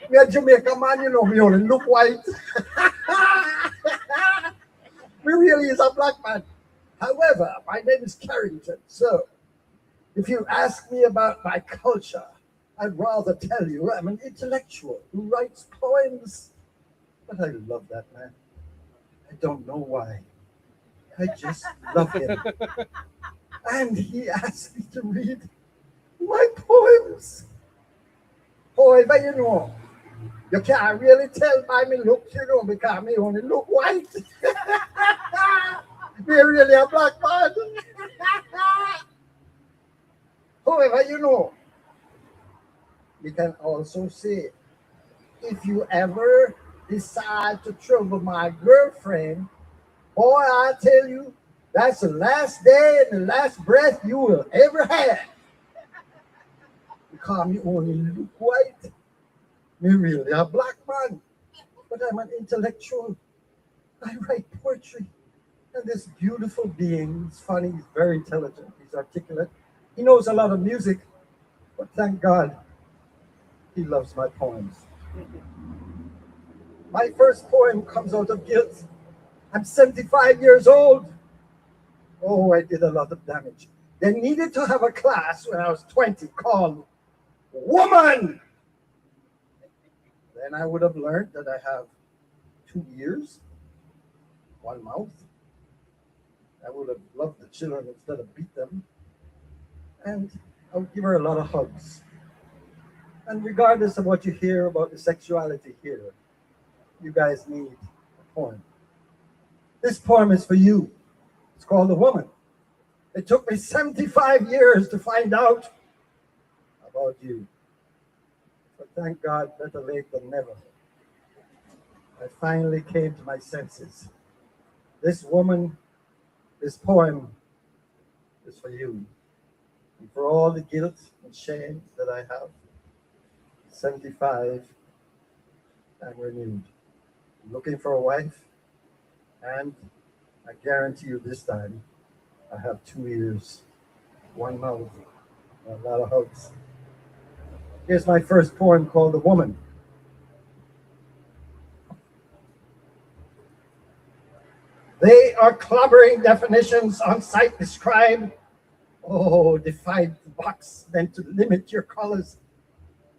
Me a Jamaica man, you know, me only look white. Me really is a black man. However, my name is Carrington, so if you ask me about my culture, I'd rather tell you I'm an intellectual who writes poems. But I love that man. I don't know why. I just love him. And he asked me to read my poems. However, you know, you can't really tell by me look, you know, because me only look white. Me really a black man. However, you know, we can also say, if you ever decide to trouble my girlfriend, boy, I tell you, that's the last day and the last breath you will ever have. Call me only look white. Me really a black man, but I'm an intellectual. I write poetry. And this beautiful being, he's funny, he's very intelligent, he's articulate. He knows a lot of music, but thank God he loves my poems. My first poem comes out of guilt. I'm 75 years old. Oh, I did a lot of damage. They needed to have a class when I was 20 called Woman. Then I would have learned that I have 2 ears, 1 mouth. I would have loved the children instead of beat them. And I would give her a lot of hugs. And regardless of what you hear about the sexuality here, you guys need a poem. This poem is for you. It's called A Woman. It took me 75 years to find out about you. But thank God, better late than never. I finally came to my senses. This woman, this poem is for you. And for all the guilt and shame that I have, 75, I'm renewed. I'm looking for a wife, and I guarantee you this time, I have 2 ears, 1 mouth, and a lot of hugs. Here's my first poem called The Woman. They are clobbering definitions on site describe. Oh, defy the box meant to limit your colors.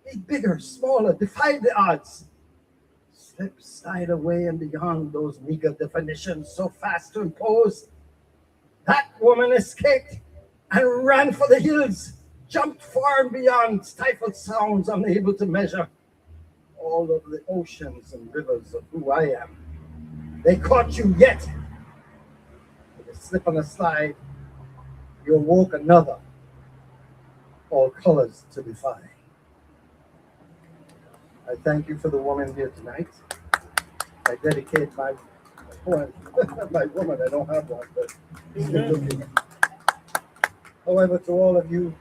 Be bigger, smaller, defy the odds. Slip, slide away and beyond those meager definitions so fast to impose. That woman escaped and ran for the hills, jumped far and beyond, stifled sounds unable to measure all of the oceans and rivers of who I am. They caught you yet. With a slip and a slide, you awoke another, all colors to defy. I thank you for the woman here tonight. I dedicate my poem, my woman, I don't have one, but he's good looking. However, to all of you,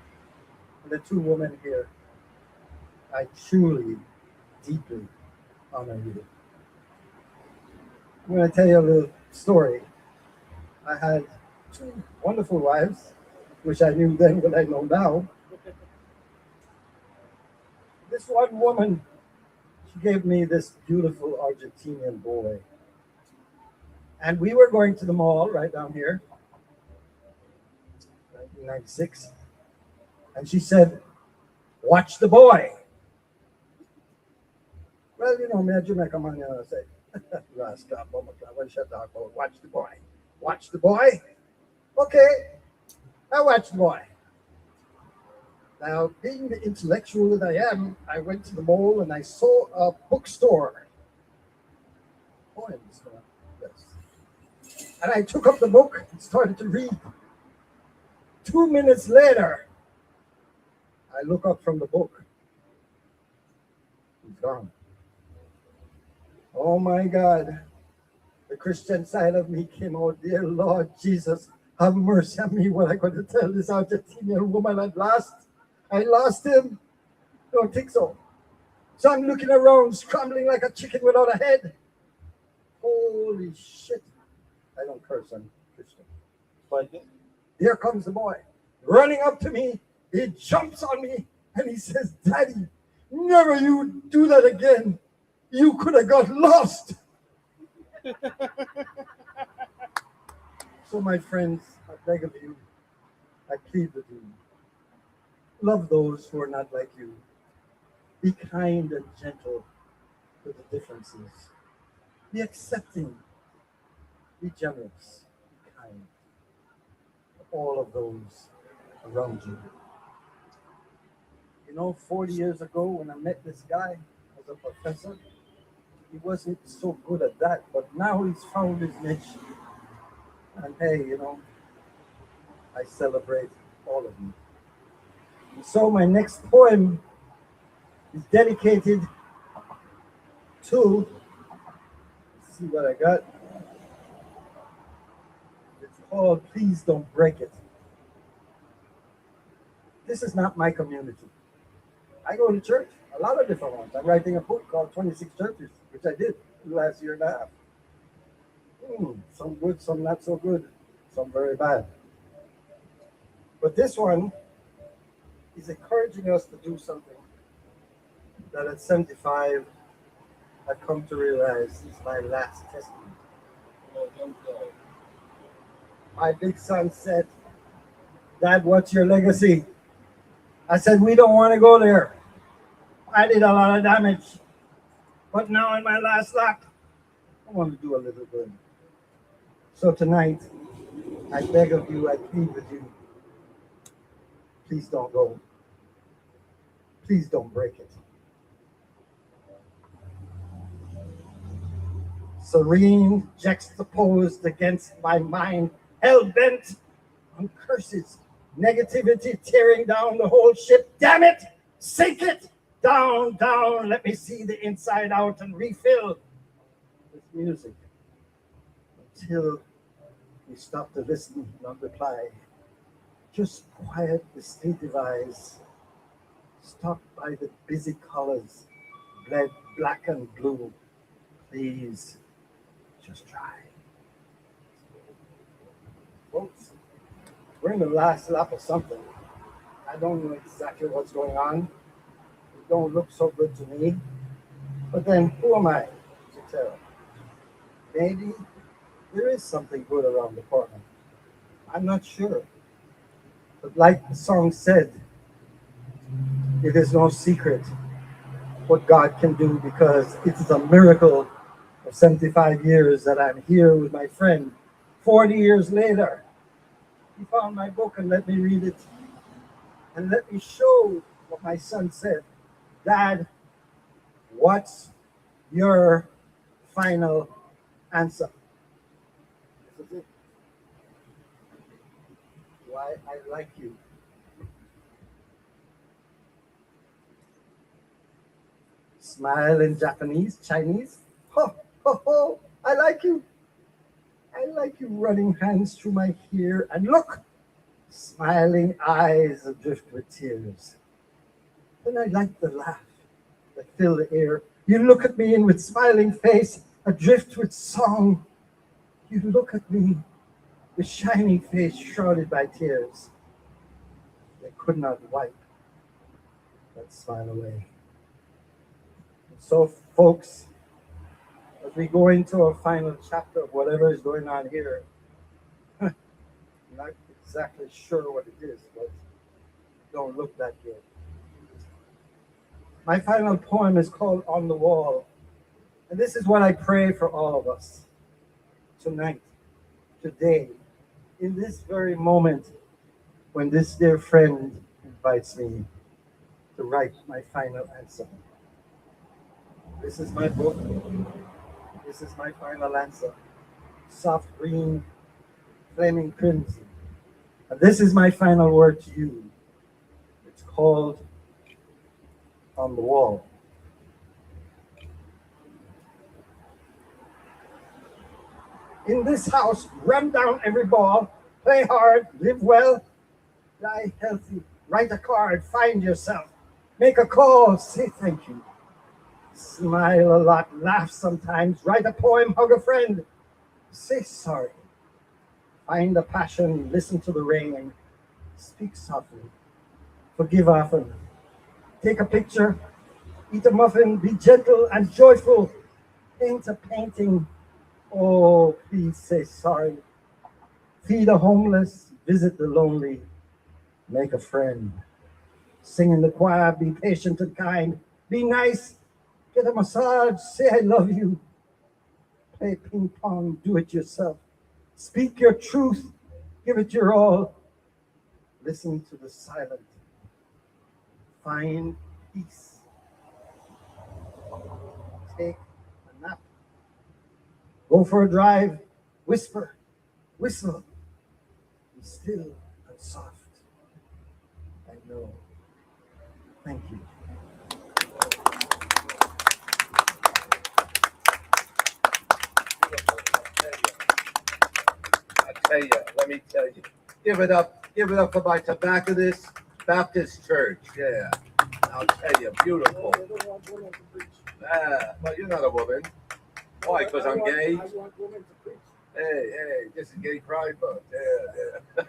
the 2 women here, I truly, deeply honor you. I'm going to tell you a little story. I had 2 wonderful wives, which I knew then what I know now. This one woman, she gave me this beautiful Argentinian boy. And we were going to the mall right down here, 1996. And she said, watch the boy. Well, you know, me a Jamaican man, I say, rascal, what should I talk about? Watch the boy. Watch the boy? Okay, I watched the boy. Now, being the intellectual that I am, I went to the mall and I saw a bookstore. Poems, yes. And I took up the book and started to read. 2 minutes later, I look up from the book. He's gone. Oh my God. The Christian side of me came out. Dear Lord Jesus, have mercy on me. What I got to tell this Argentinian woman at last? I lost him. Don't think so. So I'm looking around, scrambling like a chicken without a head. Holy shit. I don't curse, I'm Christian. But here comes the boy, running up to me. He jumps on me and he says, Daddy, never you do that again. You could have got lost. So my friends, I beg of you, I plead with you. Love those who are not like you. Be kind and gentle with the differences. Be accepting. Be generous. Be kind to all of those around you. You know, 40 years ago when I met this guy as a professor, he wasn't so good at that, but now he's found his niche. And hey, you know, I celebrate all of you. And so my next poem is dedicated to, let's see what I got. It's called Please Don't Break It. This is not my community. I go to church, a lot of different ones. I'm writing a book called 26 Churches, which I did last year and a half. Some good, some not so good, some very bad. But this one is encouraging us to do something that at 75 I've come to realize is my last testament. My big son said, Dad, what's your legacy? I said, we don't want to go there. I did a lot of damage. But now in my last lap, I want to do a little good. So tonight, I beg of you, I plead with you, please don't go. Please don't break it. Serene, juxtaposed against my mind, hell-bent on curses, negativity tearing down the whole ship. Damn it! Sink it! Down, down, let me see the inside out and refill with music until we stop to listen, not reply. Just quiet the distinctive eyes. Stop by the busy colors, bled black and blue. Please, just try. Folks, we're in the last lap of something. I don't know exactly what's going on. It don't look so good to me. But then, who am I to tell? Maybe there is something good around the corner. I'm not sure. But like the song said, it is no secret what God can do, because it is a miracle of 75 years that I'm here with my friend. 40 years later, he found my book and let me read it. And let me show what my son said. Dad, what's your final answer? This is it. Why I like you. Smile in Japanese, Chinese. Ho, ho, ho, I like you. I like you running hands through my hair. And look, smiling eyes adrift with tears. Then I like the laugh that fill the air. You look at me and with smiling face, adrift with song. You look at me with shining face shrouded by tears. They could not wipe that smile away. So, folks, as we go into a final chapter of whatever is going on here, I'm not exactly sure what it is, but it don't look that good. My final poem is called On the Wall, and this is what I pray for all of us tonight, today, in this very moment when this dear friend invites me to write my final answer. This is my book. This is my final answer. Soft green, flaming crimson. And this is my final word to you. It's called On the Wall. In this house, run down every ball, play hard, live well, die healthy, write a card, find yourself, make a call, say thank you. Smile a lot, laugh sometimes, write a poem, hug a friend, say sorry. Find a passion, listen to the rain, speak softly, forgive often. Take a picture, eat a muffin, be gentle and joyful, paint a painting. Oh, please say sorry. Feed the homeless, visit the lonely, make a friend. Sing in the choir, be patient and kind, be nice. Get a massage, say I love you. Play ping pong, do it yourself. Speak your truth, give it your all. Listen to the silent. Find peace. Take a nap. Go for a drive, whisper, whistle. Be still and soft. I know. Thank you. Let me tell you. Give it up for my Tobacconist Baptist Church. Yeah. I'll tell you, beautiful. Well, you're not a woman. Why? Because I'm gay? I want women to preach. Hey, this is gay pride month. Yeah.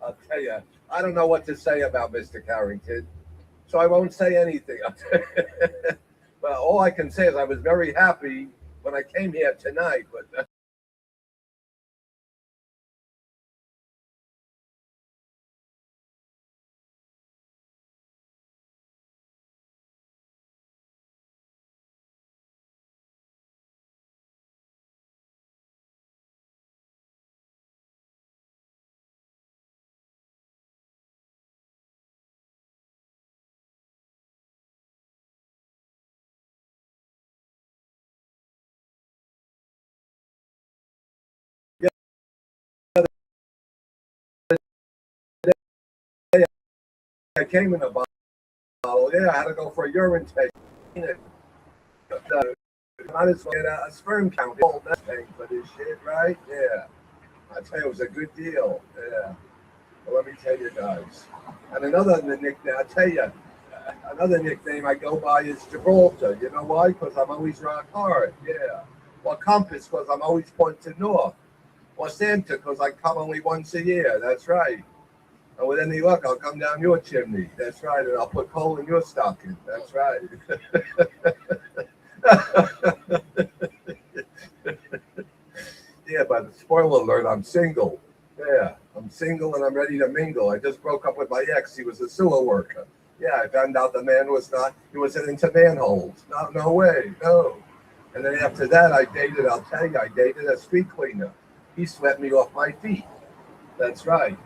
I'll tell you, I don't know what to say about Mr. Carrington, so I won't say anything. But all I can say is I was very happy when I came here tonight. But I came in a bottle. Yeah, I had to go for a urine test. Might as well get a sperm count. That thing for this shit, right? Yeah. I tell you, it was a good deal. Yeah. Well, let me tell you guys. And another nickname, I tell you, another nickname I go by is Gibraltar. You know why? Because I'm always rock hard. Yeah. Well, Compass, because I'm always pointing north. Or Santa, because I come only once a year. That's right. And with any luck, I'll come down your chimney. That's right. And I'll put coal in your stocking. That's right. Yeah, but spoiler alert, I'm single. Yeah, I'm single and I'm ready to mingle. I just broke up with my ex. He was a sewer worker. Yeah, I found out the man he wasn't into manholes. No way, no. And then after that, I'll tell you, I dated a street cleaner. He swept me off my feet. That's right.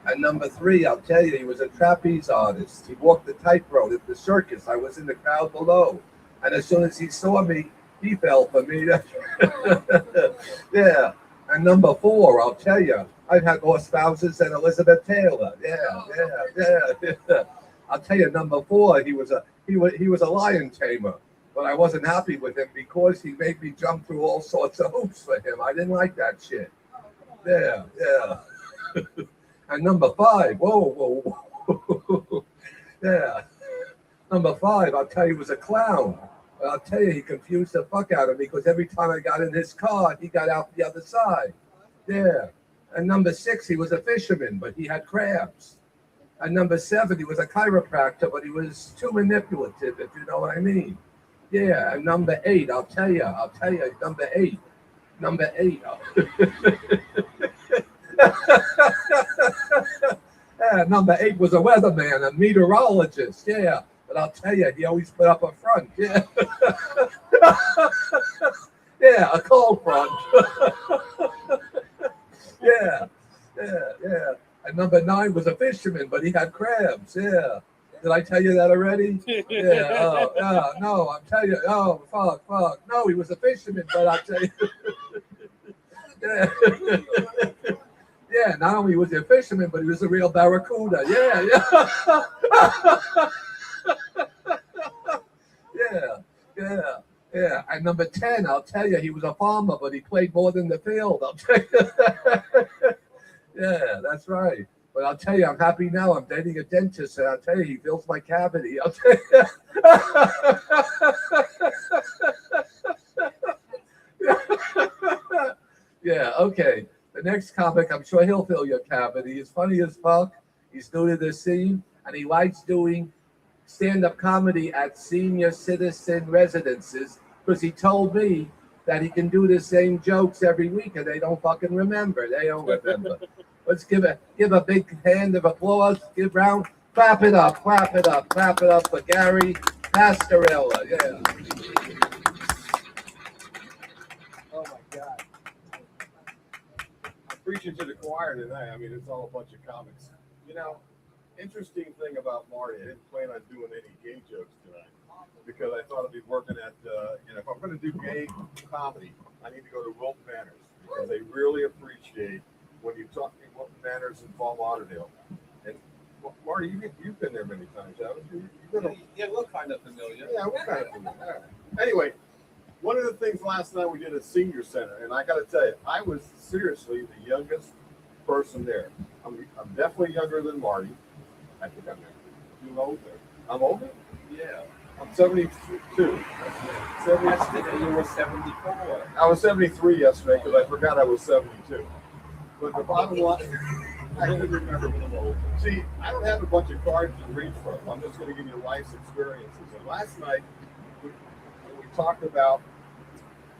And number three, I'll tell you, he was a trapeze artist. He walked the tightrope at the circus. I was in the crowd below. And as soon as he saw me, he fell for me. Yeah. And number four, I'll tell you, I've had more spouses than Elizabeth Taylor. Yeah. I'll tell you, number four, he was a lion tamer. But I wasn't happy with him because he made me jump through all sorts of hoops for him. I didn't like that shit. Yeah. And number five, whoa. Yeah. Number five, I'll tell you, was a clown. But I'll tell you, he confused the fuck out of me because every time I got in his car, he got out the other side. Yeah. And number six, he was a fisherman, but he had crabs. And number seven, he was a chiropractor, but he was too manipulative, if you know what I mean. Yeah. And number eight, I'll tell you, number eight. Yeah, number eight was a weatherman, a meteorologist. Yeah, but I'll tell you, he always put up a front. Yeah, yeah, a cold front. Yeah. And number nine was a fisherman, but he had crabs. Yeah. Did I tell you that already? Yeah. Oh, yeah. No, I'm telling you. Oh, fuck. No, he was a fisherman, but I'll tell you. Yeah. Yeah, not only was he a fisherman, but he was a real barracuda. Yeah. Yeah. And number 10, I'll tell you, he was a farmer, but he played more than the field. I'll tell you. Yeah, that's right. But I'll tell you, I'm happy now. I'm dating a dentist, and I'll tell you, he fills my cavity. I'll tell you. Yeah, okay. The next comic, I'm sure he'll fill your cavity. He's funny as fuck. He's new to the scene, and he likes doing stand-up comedy at senior citizen residences because he told me that he can do the same jokes every week, and they don't fucking remember. They don't remember. Let's give a big hand of applause. Clap it up for Gary Pastorella. Yeah. Oh my God. I'm preaching to the choir tonight. I mean, it's all a bunch of comics. You know, interesting thing about Marty, I didn't plan on doing any gay jokes tonight because I thought I'd be working at, if I'm going to do gay comedy, I need to go to Wilton Manors because they really appreciate when you talk to Wilton Manors in Fort Lauderdale. And Marty, you've been there many times, haven't you? Yeah, we're kind of familiar. Yeah, we're kind of familiar. All right. Anyway, one of the things last night we did at Senior Center, and I got to tell you, I was seriously the youngest person there. I'm definitely younger than Marty. I think I'm younger. You older? I'm older? Yeah. I'm 72. Yesterday you were 74. I was 73 yesterday because I forgot I was 72. But the bottom line, I didn't remember when I'm old. See, I don't have a bunch of cards to read from. I'm just going to give you life's experiences. And last night, we talked about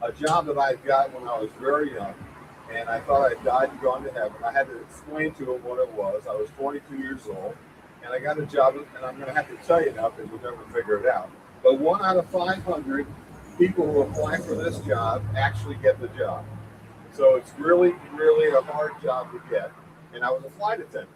a job that I got when I was very young, and I thought I'd died and gone to heaven. I had to explain to him what it was. I was 22 years old, and I got a job, and I'm going to have to tell you now because you'll never figure it out. But 1 out of 500 people who apply for this job actually get the job. So it's really, really a hard job to get. And I was a flight attendant.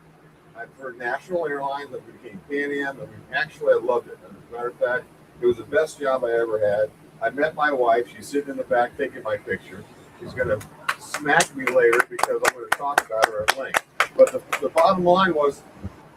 For National Airlines, I became Pan Am. Actually, I loved it. As a matter of fact, it was the best job I ever had. I met my wife. She's sitting in the back taking my picture. She's going to smack me later because I'm going to talk about her at length. But the bottom line was,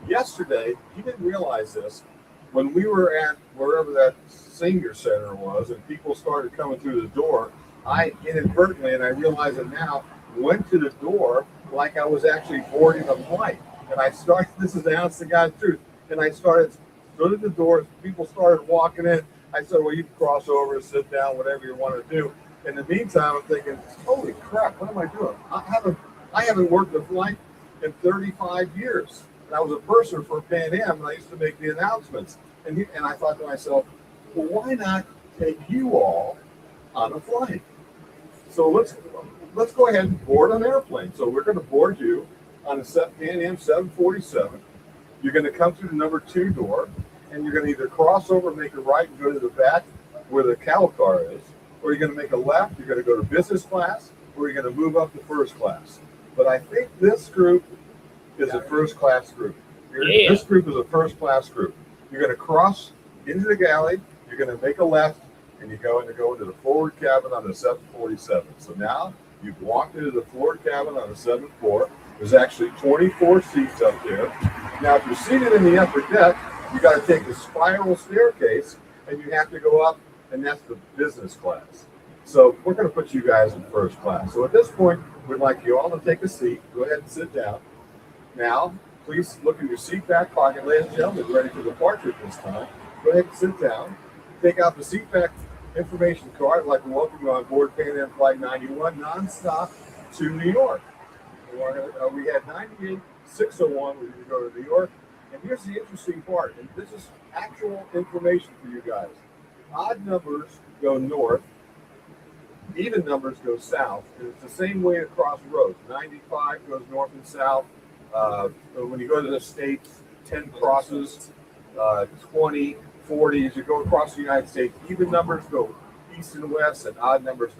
yesterday, you didn't realize this, when we were at wherever that senior center was and people started coming through the door, I inadvertently, and I realize it now, went to the door like I was actually boarding a flight. And I started, this is the honest to God truth, and I stood at the door, people started walking in. I said, well, you can cross over, sit down, whatever you want to do. In the meantime, I'm thinking, holy crap, what am I doing? I haven't worked a flight in 35 years. And I was a purser for Pan Am, and I used to make the announcements. And I thought to myself, well, why not take you all on a flight? So let's go ahead and board an airplane. So we're going to board you on a Pan Am 747. You're going to come through the number 2 door, and you're going to either cross over, make a right, and go to the back where the cow car is, or you're going to make a left. You're going to go to business class, or you're going to move up to first class. But I think this group is a first class group. This group is a first class group. You're going to cross into the galley. You're going to make a left, and you're going to go into the forward cabin on the 747. So now you've walked into the forward cabin on the 7th floor. There's actually 24 seats up there. Now, if you're seated in the upper deck, you got to take the spiral staircase, and you have to go up, and that's the business class. So we're going to put you guys in first class. So at this point, we'd like you all to take a seat. Go ahead and sit down. Now, please look in your seat back pocket, ladies and gentlemen, ready for departure at this time. Go ahead and sit down. Take out the seat back information card. I'd like to welcome you on board Pan Am Flight 91 nonstop to New York. We had 98-601. We're going to go to New York. And here's the interesting part. And this is actual information for you guys. Odd numbers go north. Even numbers go south. And it's the same way across roads. 95 goes north and south. When you go to the States, 10 crosses, 20, 40. As you go across the United States, even numbers go east and west, and odd numbers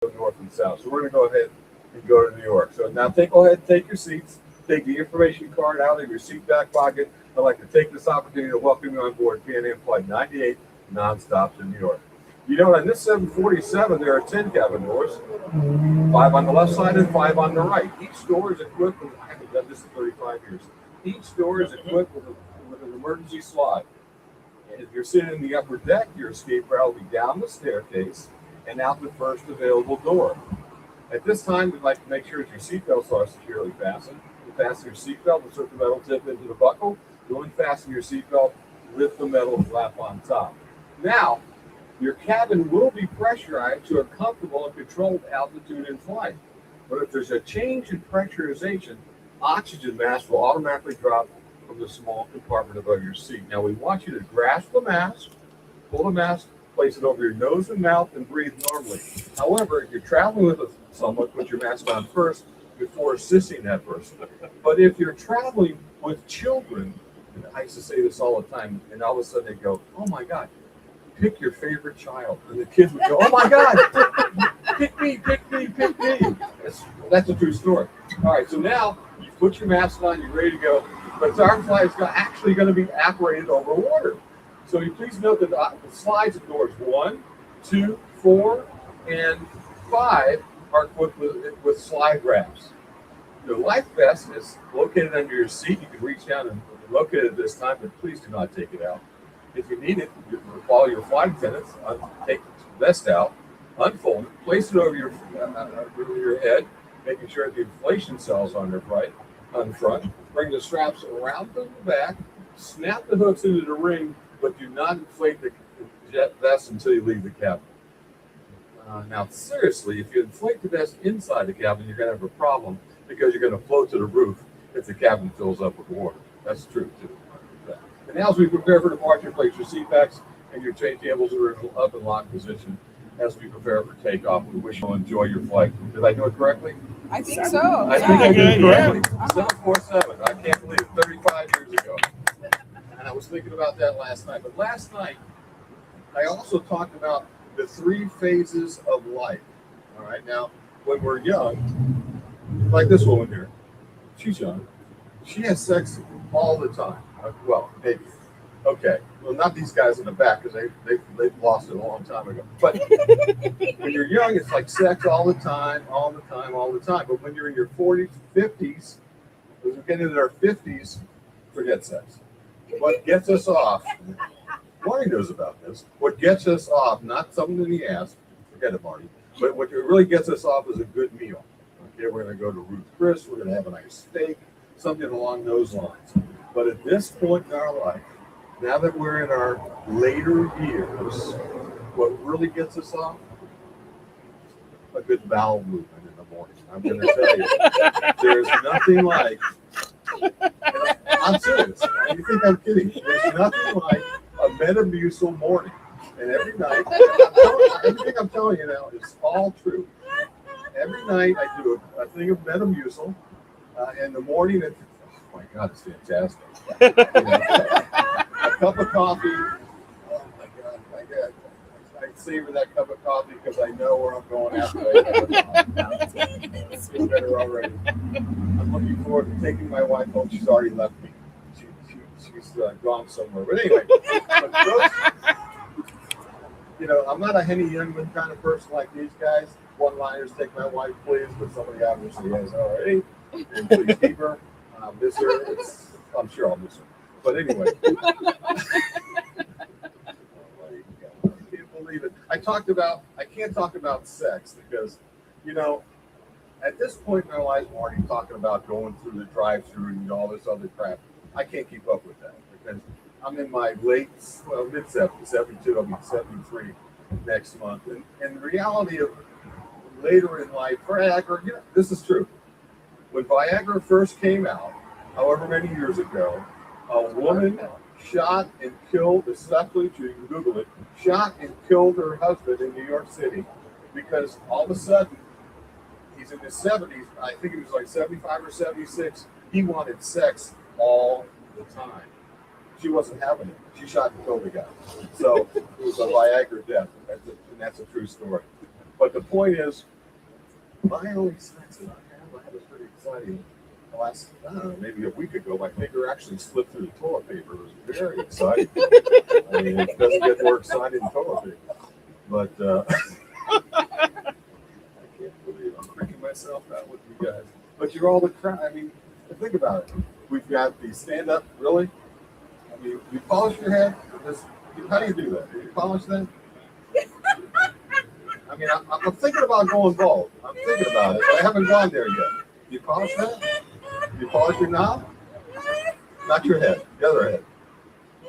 go north and south. So we're going to go ahead and go to New York. So now go ahead and take your seats. Take the information card out of your seat back pocket. I'd like to take this opportunity to welcome you on board Pan Am Flight 98 nonstop to New York. You know, on this 747, there are 10 cabin doors, 5 on the left side and 5 on the right. Each door is equipped with, I haven't done this in 35 years, each door is equipped with an emergency slide. And if you're sitting in the upper deck, your escape route will be down the staircase and out the first available door. At this time, we'd like to make sure that your seatbelts are securely fastened. You fasten your seatbelt, insert the metal tip into the buckle. You unfasten your seatbelt, lift the metal flap on top. Now, your cabin will be pressurized to a comfortable and controlled altitude in flight. But if there's a change in pressurization, oxygen mask will automatically drop from the small compartment above your seat. Now, we want you to grasp the mask, pull the mask, place it over your nose and mouth, and breathe normally. However, if you're traveling with someone, put your mask on first before assisting that person. But if you're traveling with children, and I used to say this all the time, and all of a sudden they go, oh my God, pick your favorite child. And the kids would go, oh my God, pick me, pick me, pick me. That's a true story. All right, so now you put your mask on, you're ready to go. But our flight is actually going to be operated over water. So you please note that the slides of doors 1, 2, 4, and 5 are equipped with slide wraps. The life vest is located under your seat. You can reach down and locate it this time, but please do not take it out. If you need it, you follow your flight attendants, take the vest out, unfold it, place it over your head, making sure the inflation cells on there right. on the front, bring the straps around to the back, snap the hooks into the ring, but do not inflate the jet vest until you leave the cabin. Now, seriously, if you inflate the vest inside the cabin, you're going to have a problem because you're going to float to the roof if the cabin fills up with water. That's true, too. And now as we prepare for departure, place your seat backs and your tray tables are in up in lock position. As we prepare for takeoff, we wish you'll enjoy your flight. Did I do it correctly? I think so. I think I did it Yeah. correctly. 747. I can't believe it. 35 years ago. And I was thinking about that last night. But last night, I also talked about the 3 phases of life. All right. Now, when we're young, like this woman here, she's young. She has sex all the time. Well, maybe. Okay. Well, not these guys in the back because they've lost it a long time ago. But when you're young, it's like sex all the time, all the time, all the time. But when you're in your 40s, 50s, as we get into our 50s, forget sex. What gets us off, Marty knows about this, what gets us off, not something in the ass, forget it, Marty, but what really gets us off is a good meal. Okay, we're going to go to Ruth Chris, we're going to have a nice steak, something along those lines. But at this point in our life, now that we're in our later years, what really gets us off? A good bowel movement in the morning. I'm going to tell you, there's nothing like, I'm serious, you think I'm kidding, there's nothing like a Metamucil morning. And every night, everything I'm telling you now is all true. Every night I do a thing of Metamucil. In the morning, oh my God, it's fantastic. You know, a cup of coffee. Oh my God. I savor that cup of coffee because I know where I'm going after I feel better already. I'm looking forward to taking my wife home. She's already left me. She's gone somewhere. But anyway, you know, I'm not a Henny Youngman kind of person like these guys. One-liners, take my wife, please. But somebody obviously has already. And please keep her. Miss her. I'm sure I'll miss her. But anyway. I can't believe it. I can't talk about sex because, you know, at this point in our lives, we're already talking about going through the drive-through and all this other crap. I can't keep up with that because I'm in my mid-70s, 72, I'll be 73 next month. And the reality of later in life, Viagra, you know, this is true. When Viagra first came out, however many years ago, a woman shot and killed, this is absolutely true, you can Google it, shot and killed her husband in New York City because all of a sudden, he's in his 70s, I think he was like 75 or 76, he wanted sex all the time. She wasn't having it. She shot and killed the guy. So it was a Viagra death, and that's a true story. But the point is, my only sex that I had was pretty exciting. Last, I don't know, maybe a week ago, my finger actually slipped through the toilet paper. It was very exciting. I mean, it doesn't get more exciting than toilet paper. But I can't believe I'm freaking myself out with you guys. But you're all the crap. I mean, think about it. We've got the stand-up, really? I mean, you polish your head? How do you do that? Do you polish that? I mean, I'm thinking about going bald. I'm thinking about it, but I haven't gone there yet. You polish that? You polish your knob? Not your head, the other head.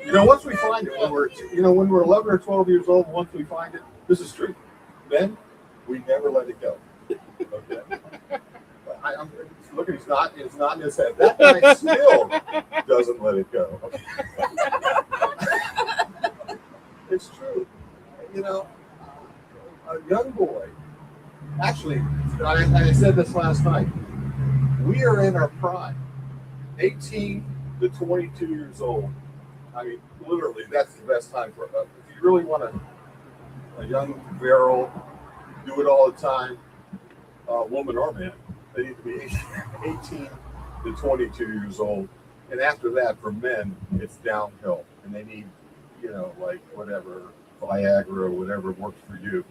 You know, once we find it, when we're 11 or 12 years old, once we find it, this is true. Then we never let it go. Okay. I'm looking. It's not in his head. That guy still doesn't let it go. Okay. It's true. You know, a young boy. Actually, I said this last night. We are in our prime, 18 to 22 years old. I mean, literally, that's the best time for us. If you really want a young virile, do it all the time, woman or man, they need to be 18 to 22 years old. And after that, for men, it's downhill. And they need, like whatever, Viagra or whatever works for you.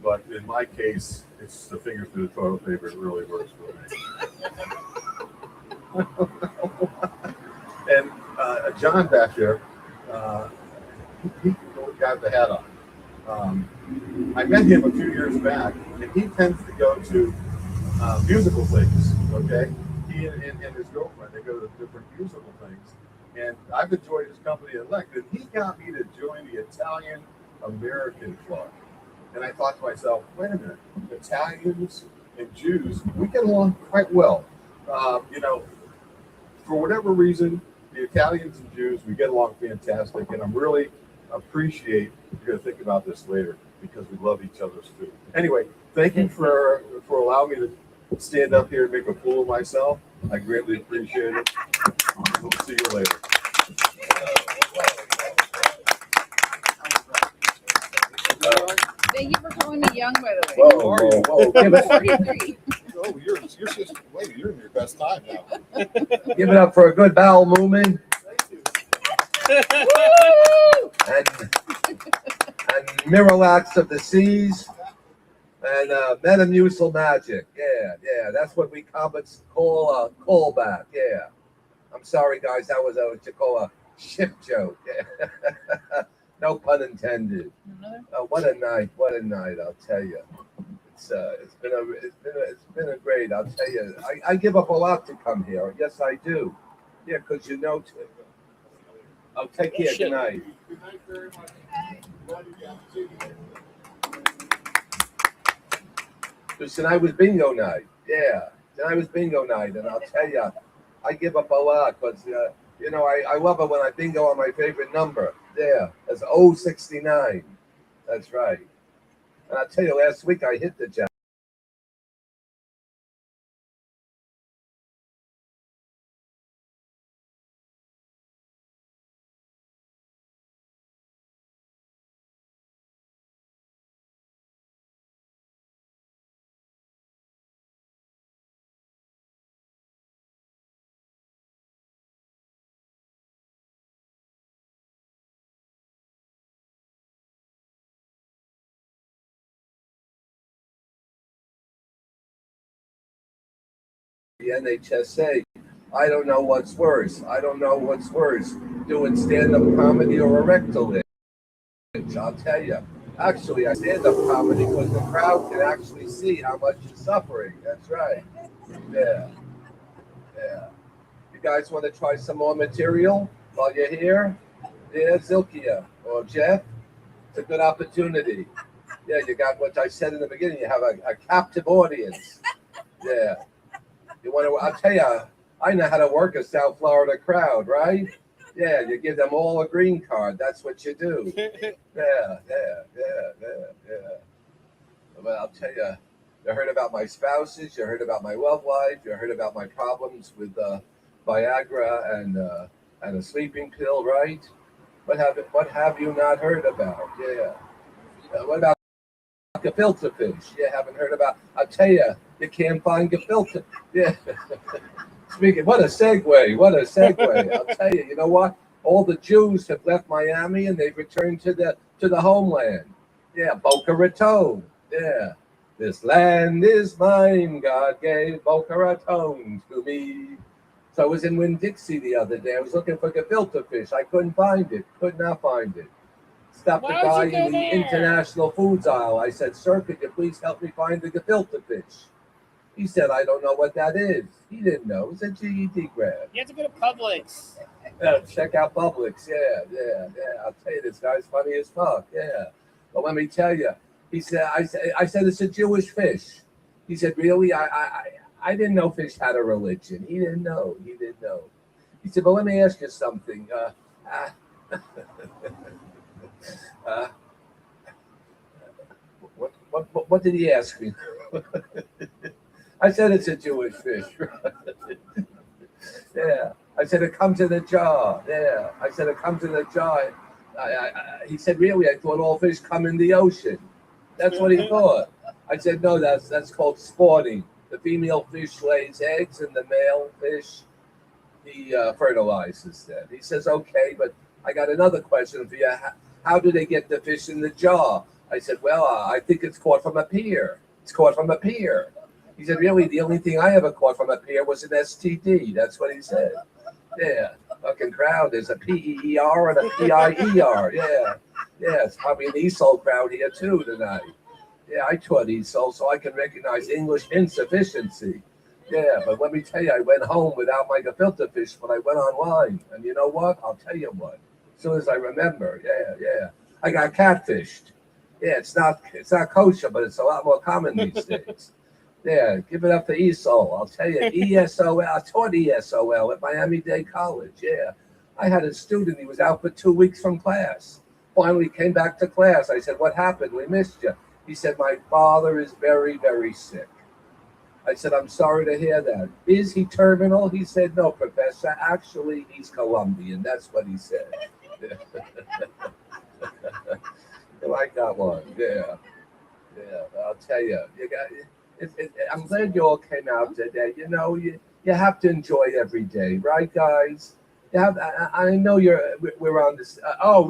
But in my case, it's the finger through the toilet paper. It really works for me. And John back there, he got the hat on. I met him a few years back, and he tends to go to musical things. Okay, he and his girlfriend, they go to different musical things. And I've enjoyed his company elected. He got me to join the Italian American Club. And I thought to myself, wait a minute, Italians and Jews, we get along quite well. You know, for whatever reason, the Italians and Jews, we get along fantastic. And I'm really appreciate, you're going to think about this later, because we love each other's food. Anyway, thank you for allowing me to stand up here and make a fool of myself. I greatly appreciate it. We'll see you later. Thank you for calling me young, by the way. Whoa. I'm 43. Oh, you're just wait, you're in your best time now. Give it up for a good bowel movement. and Miralax of the Seas. And Metamucil Magic. Yeah. That's what we comics call a callback. Yeah. I'm sorry, guys. That was what you call a ship joke. Yeah. No pun intended. What a night! I'll tell you. It's been a great. I'll tell you. I give up a lot to come here. Yes, I do. Yeah, because you know to. I'll take care. Good night. Good night very much. Tonight was bingo night. Yeah, tonight was bingo night, and I'll tell you, I give up a lot because you know I love it when I bingo on my favorite number. Yeah, that's 069. That's right. And I'll tell you, last week I hit the jack. The NHSA. I don't know what's worse. Doing stand-up comedy or a rectal itch. I'll tell you. Actually, I stand-up comedy because the crowd can actually see how much you're suffering. That's right. Yeah. You guys want to try some more material while you're here? Yeah, Zilkia or Jeff. It's a good opportunity. Yeah, you got what I said in the beginning. You have a captive audience. Yeah. You want to? I'll tell you, I know how to work a South Florida crowd, right? Yeah, you give them all a green card. That's what you do. Yeah. But I'll tell you, you heard about my spouses. You heard about my love life. You heard about my problems with Viagra and a sleeping pill, right? What have you not heard about? Yeah. What about gefilte fish? You haven't heard about? I'll tell you, you can't find gefilte. Yeah. Speaking, what a segue. I'll tell you, you know what? All the Jews have left Miami and they've returned to the homeland. Yeah, Boca Raton. Yeah. This land is mine, God gave Boca Raton to me. So I was in Winn-Dixie the other day. I was looking for gefilte fish. I couldn't find it. Could not find it. Stopped the guy in the international foods aisle. I said, "Sir, could you please help me find the gefilte fish?" He said, "I don't know what that is." He didn't know. It's a GED grad. You have to go to Publix. Yeah, check out Publix. Yeah. I'll tell you, this guy's funny as fuck. Yeah. But let me tell you, he said, I said it's a Jewish fish. He said, "Really? I didn't know fish had a religion." He didn't know. He said, "But let me ask you something. What did he ask me?" I said it's a Jewish fish. Yeah. I said it comes in a jar. Yeah. I said it comes in a jar. He said, "Really? I thought all fish come in the ocean." That's what he thought. I said, "No, that's called spawning. The female fish lays eggs and the male fish, he fertilizes them." He says, "Okay, but I got another question for you. How do they get the fish in the jar?" I said, "Well, I think it's caught from a pier. It's caught from a pier." He said, "Really? The only thing I ever caught from a pier was an STD." That's what he said. Yeah. Fucking crowd. There's a PEER and a PIER. Yeah. It's probably an ESOL crowd here too tonight. Yeah, I taught ESOL, so I can recognize English insufficiency. Yeah, but let me tell you, I went home without my gefilte fish, but I went online. And you know what? I'll tell you what. As soon as I remember, yeah. I got catfished. Yeah, it's not kosher, but it's a lot more common these days. Yeah, give it up to ESOL. I'll tell you, ESOL. I taught ESOL at Miami-Dade College. Yeah, I had a student. He was out for 2 weeks from class. Finally came back to class. I said, "What happened? We missed you." He said, "My father is very, very sick." I said, "I'm sorry to hear that. Is he terminal?" He said, "No, Professor. Actually, he's Colombian." That's what he said. You like that one? Yeah. I'll tell you. I'm glad you all came out today. You have to enjoy every day, right, guys? You have. I know we're on this. I'll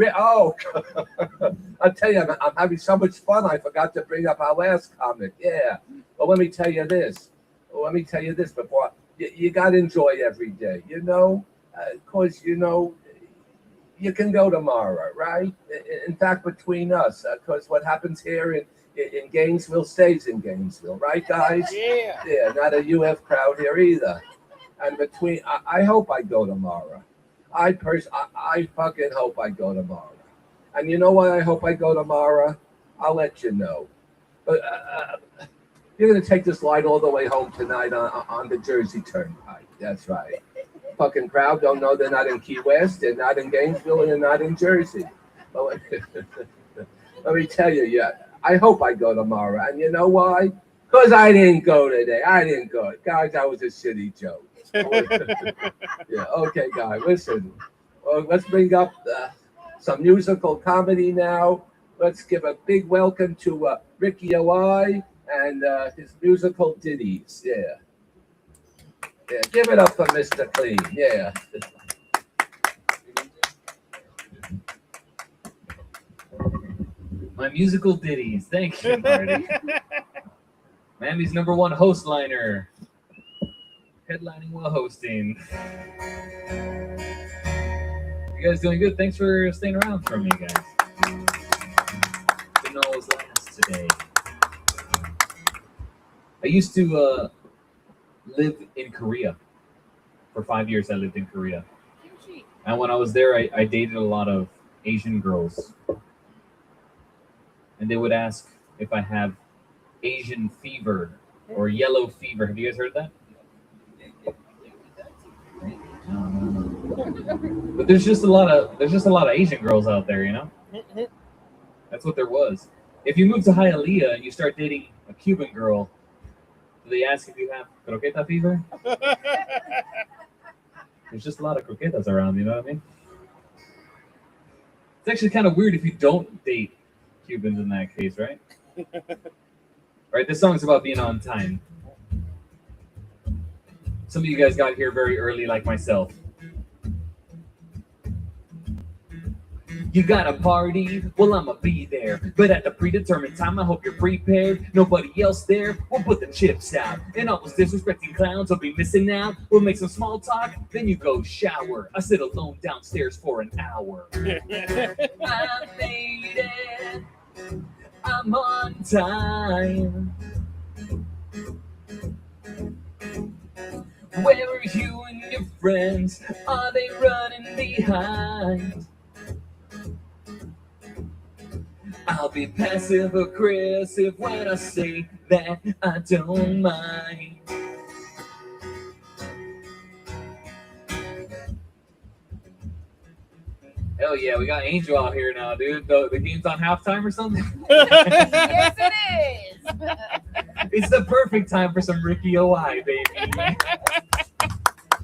tell you, I'm having so much fun. I forgot to bring up our last comic. Yeah. Well, let me tell you this. Before you got to enjoy every day. Because you can go tomorrow, right? In fact, between us, because what happens here in Gainesville stays in Gainesville, right, guys? Yeah. Yeah, not a UF crowd here either. And I hope I go tomorrow. I fucking hope I go tomorrow. And you know why I hope I go tomorrow? I'll let you know. But you're gonna take this line all the way home tonight on the Jersey Turnpike. That's right. Fucking crowd don't know they're not in Key West, they're not in Gainesville, and they're not in Jersey. But let me tell you, yeah, I hope I go tomorrow. And you know why? Because I didn't go today. I didn't go. Guys, that was a shitty joke. Yeah, okay, guys, listen. Well, let's bring up some musical comedy now. Let's give a big welcome to Ricky O.I. and his musical ditties. Yeah, give it up for Mr. Clean. Yeah. My musical ditties. Thank you, Marty. Miami's #1 host liner. Headlining while hosting. You guys doing good? Thanks for staying around for me, guys. Didn't always last today. I used to live in Korea. For 5 years, I lived in Korea. And when I was there, I dated a lot of Asian girls. And they would ask if I have Asian fever or yellow fever. Have you guys heard that? But there's just a lot of Asian girls out there, That's what there was. If you move to Hialeah and you start dating a Cuban girl, do they ask if you have croqueta fever? There's just a lot of croquetas around, you know what I mean? It's actually kind of weird if you don't date Cubans in that case, right? Right, this song's about being on time. Some of you guys got here very early, like myself. You got a party? Well, I'ma be there. But at the predetermined time, I hope you're prepared. Nobody else there, we'll put the chips out. And all those disrespecting clowns will be missing out. We'll make some small talk, then you go shower. I sit alone downstairs for an hour. I made it. I'm on time. Where are you and your friends? Are they running behind? I'll be passive aggressive when I say that I don't mind. Hell yeah, we got Angel out here now, dude. The game's on halftime or something? Yes, it is. It's the perfect time for some Ricky O.I., baby.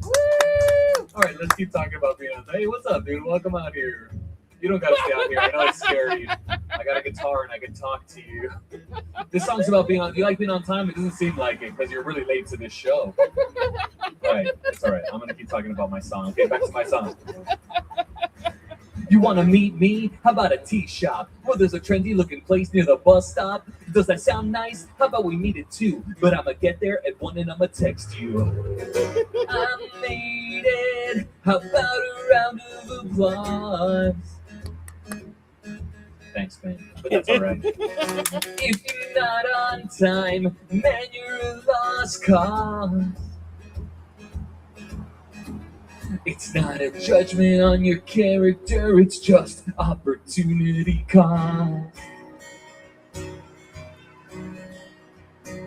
Woo! All right, let's keep talking about being on. Hey, what's up, dude? Welcome out here. You don't gotta stay out here. I know it's scary. I got a guitar and I can talk to you. This song's about being on. Do you like being on time? It doesn't seem like it because you're really late to this show. All right, it's all right. I'm gonna keep talking about my song. Okay, back to my song. You wanna meet me? How about a tea shop? Well, there's a trendy looking place near the bus stop. Does that sound nice? How about we meet at 2? But I'ma get there at 1 and I'ma text you. I made it. How about a round of applause? Thanks, man. But that's all right. If you're not on time, man, you're a lost cause. It's not a judgment on your character, it's just opportunity cost.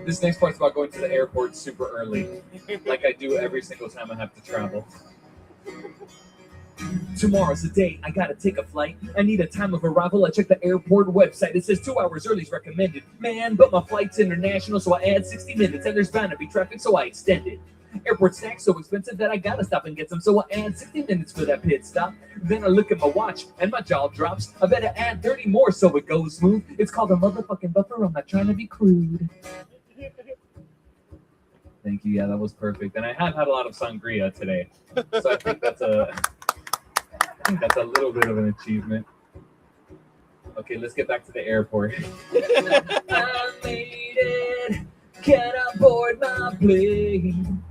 This next part's about going to the airport super early, like I do every single time I have to travel. Tomorrow's the day, I gotta take a flight. I need a time of arrival, I check the airport website. It says 2 hours early is recommended. Man, but my flight's international, so I add 60 minutes. And there's bound to be traffic, so I extend it. Airport snacks so expensive that I gotta stop and get some, so I add 60 minutes for that pit stop. Then I look at my watch, and my jaw drops. I better add 30 more so it goes smooth. It's called a motherfucking buffer, I'm not trying to be crude. Thank you, yeah, that was perfect. And I have had a lot of sangria today, so I think that's a little bit of an achievement. Okay, let's get back to the airport. I made it. Can I board my plane?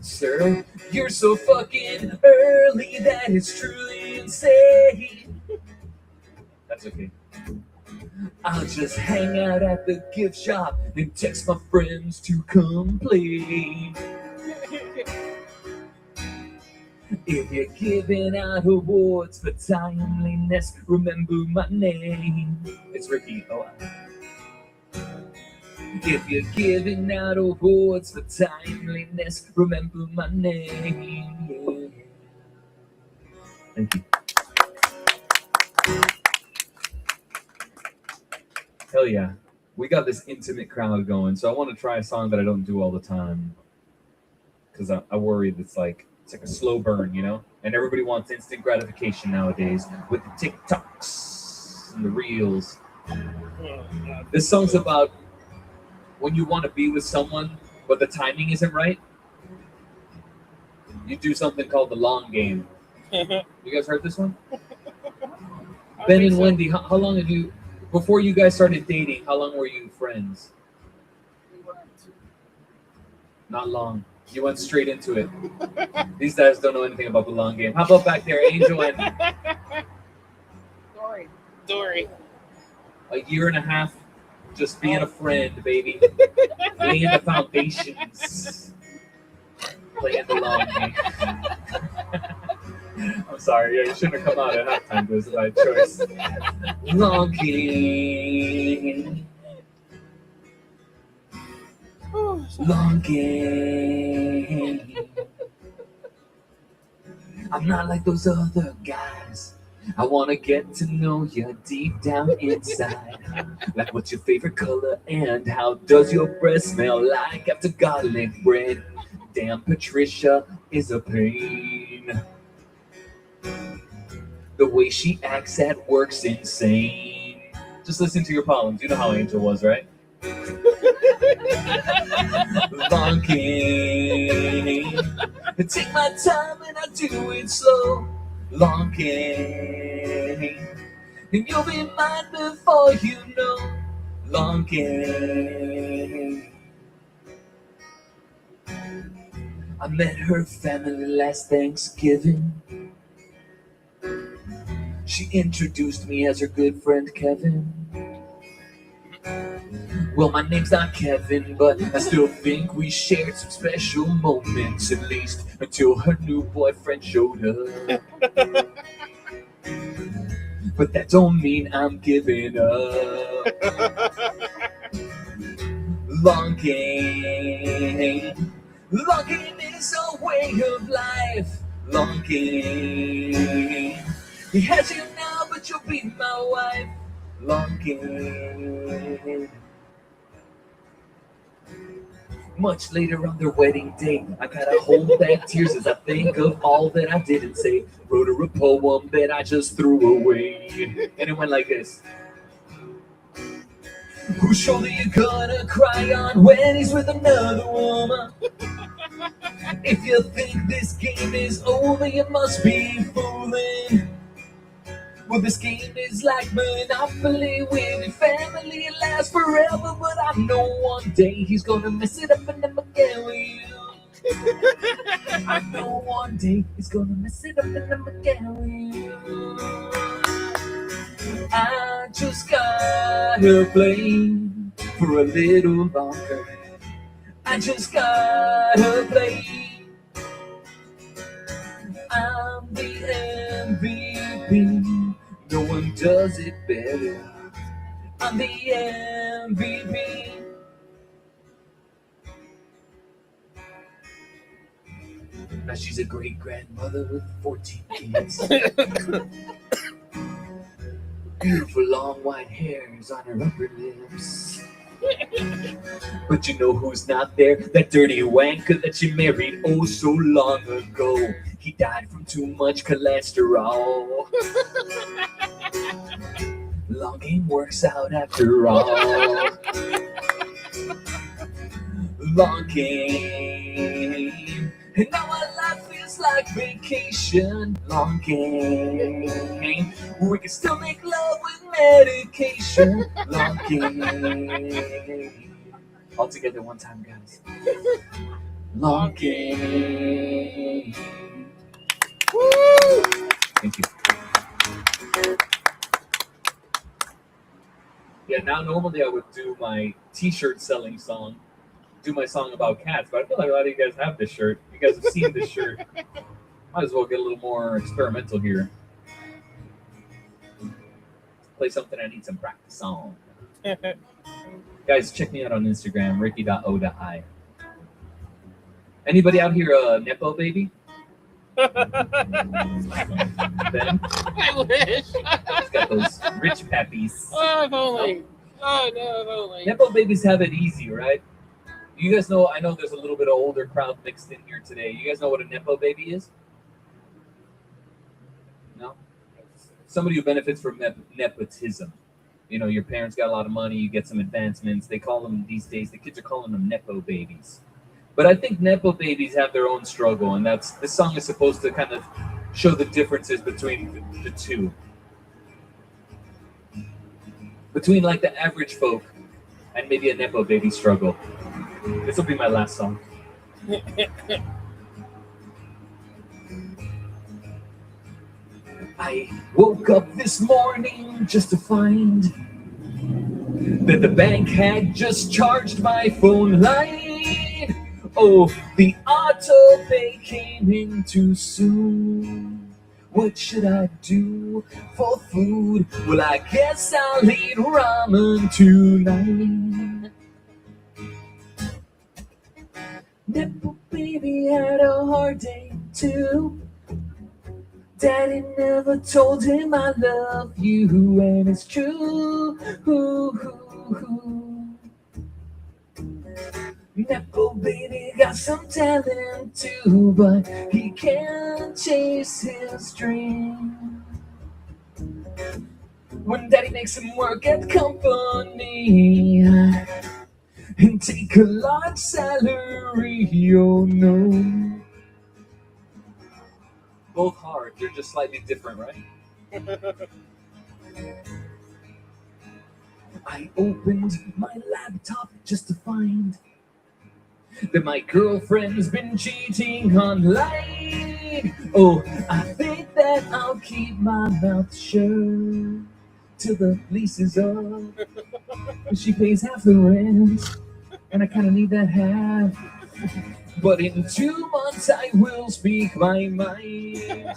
Sir, you're so fucking early that it's truly insane. That's okay. I'll just hang out at the gift shop and text my friends to complain. If you're giving out awards for timeliness, remember my name. It's Ricky. Oh. If you're giving out awards for timeliness, remember my name. Yeah. Thank you. Hell yeah. We got this intimate crowd going, so I want to try a song that I don't do all the time. Because I worry it's like a slow burn, you know? And everybody wants instant gratification nowadays with the TikToks and the Reels. This song's about when you want to be with someone, but the timing isn't right. You do something called the long game. You guys heard this one? Ben and Wendy, how long have you, before you guys started dating, how long were you friends? Not long. You went straight into it. These guys don't know anything about the long game. How about back there, Angel and Dory. a year and a half just being a friend, baby. Laying the foundations. Playing the long game. I'm sorry, yeah, you shouldn't have come out at halftime. It was by choice. Long game. Long game. I'm not like those other guys. I want to get to know you deep down inside. Like what's your favorite color and how does your breath smell like after garlic bread? Damn, Patricia is a pain. The way she acts at work's insane. Just listen to your poems. You know how Angel was, right? Long game. Take my time and I do it slow. Long game. And you'll be mine before you know. Long game. I met her family last Thanksgiving. She introduced me as her good friend Kevin. Well, my name's not Kevin, but I still think we shared some special moments, at least until her new boyfriend showed up. But that don't mean I'm giving up. Long game. Long game is a way of life. Long game. He has you now, but you'll be my wife. Long game. Much later on their wedding day, I gotta hold back tears as I think of all that I didn't say. Wrote her a poem that I just threw away. And it went like this. Whose shoulder you gonna cry on when he's with another woman? If you think this game is over, you must be fooling. Well, this game is like Monopoly with your family. It lasts forever, but I know one day he's gonna mess it up and never get with you. I know one day it's gonna mess it up and I'm again. I just gotta play for a little longer. I just gotta play. I'm the MVP. No one does it better. I'm the MVP. Now she's a great grandmother with 14 kids. Beautiful long white hairs on her upper lips. But you know who's not there? That dirty wanker that she married oh so long ago. He died from too much cholesterol. Long game works out after all. Long game. And now my life feels like vacation. Long game. We can still make love with medication. Long game. All together one time, guys. Long game. Woo! Thank you. Yeah, now normally I would do my t-shirt selling song, do my song about cats, but I feel like a lot of you guys have this shirt. You guys have seen this shirt. Might as well get a little more experimental here. Play something I need some practice on. Guys, check me out on Instagram, ricky.o.i. Anybody out here a Nepo baby? Ben? I wish. He's got those rich pappies. Oh, if only. Oh, no, if only. Nepo babies have it easy, right? You guys know, I know there's a little bit of older crowd mixed in here today. You guys know what a Nepo baby is? No? Somebody who benefits from nepotism. You know, your parents got a lot of money, you get some advancements. They call them, these days, the kids are calling them Nepo babies. But I think Nepo babies have their own struggle, and this song is supposed to kind of show the differences between the two. Between like the average folk and maybe a Nepo baby struggle. This will be my last song. I woke up this morning just to find that the bank had just charged my phone line. Oh, the auto pay came in too soon. What should I do for food? Well, I guess I'll eat ramen tonight. Nepo baby had a hard day too. Daddy never told him I love you, and it's true. Nepo baby got some talent too, but he can't chase his dream. When daddy makes him work at company and take a large salary, oh no. Both hard, they're just slightly different, right? I opened my laptop just to find that my girlfriend's been cheating online. Oh, I think that I'll keep my mouth shut till the lease is up. She pays half the rent, and I kind of need that half. But in 2 months I will speak my mind.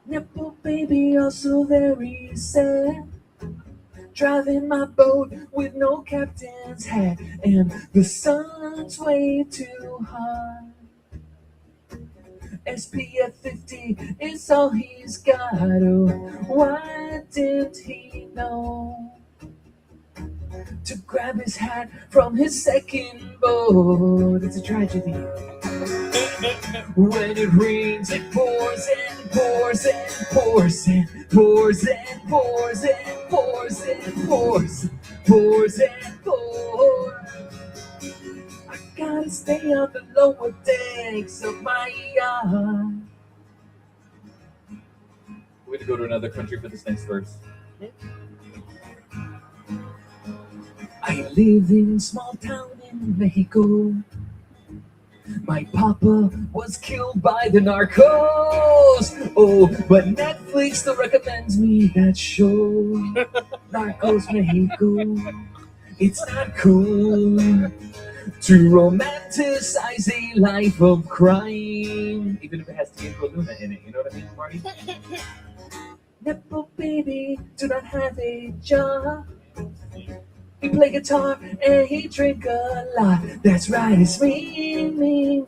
Nepo baby also very sad, driving my boat with no captain's hat, and the sun's way too hot. SPF 50 is all he's got. Oh, why didn't he know to grab his hat from his second boat? It's a tragedy. When it rains, it pours and pours and pours and pours and pours and pours and pours, pours and pours. I gotta stay on the lower decks of my yacht. We're gonna go to another country for this next verse. I live in a small town in Mexico. My papa was killed by the narcos. Oh, but Netflix still recommends me that show. Narcos Mexico. It's not cool to romanticize a life of crime, even if it has Diego Luna in it. You know what I mean, Marty? Nepo baby do not have a job. He play guitar and he drink a lot. That's right, it's me.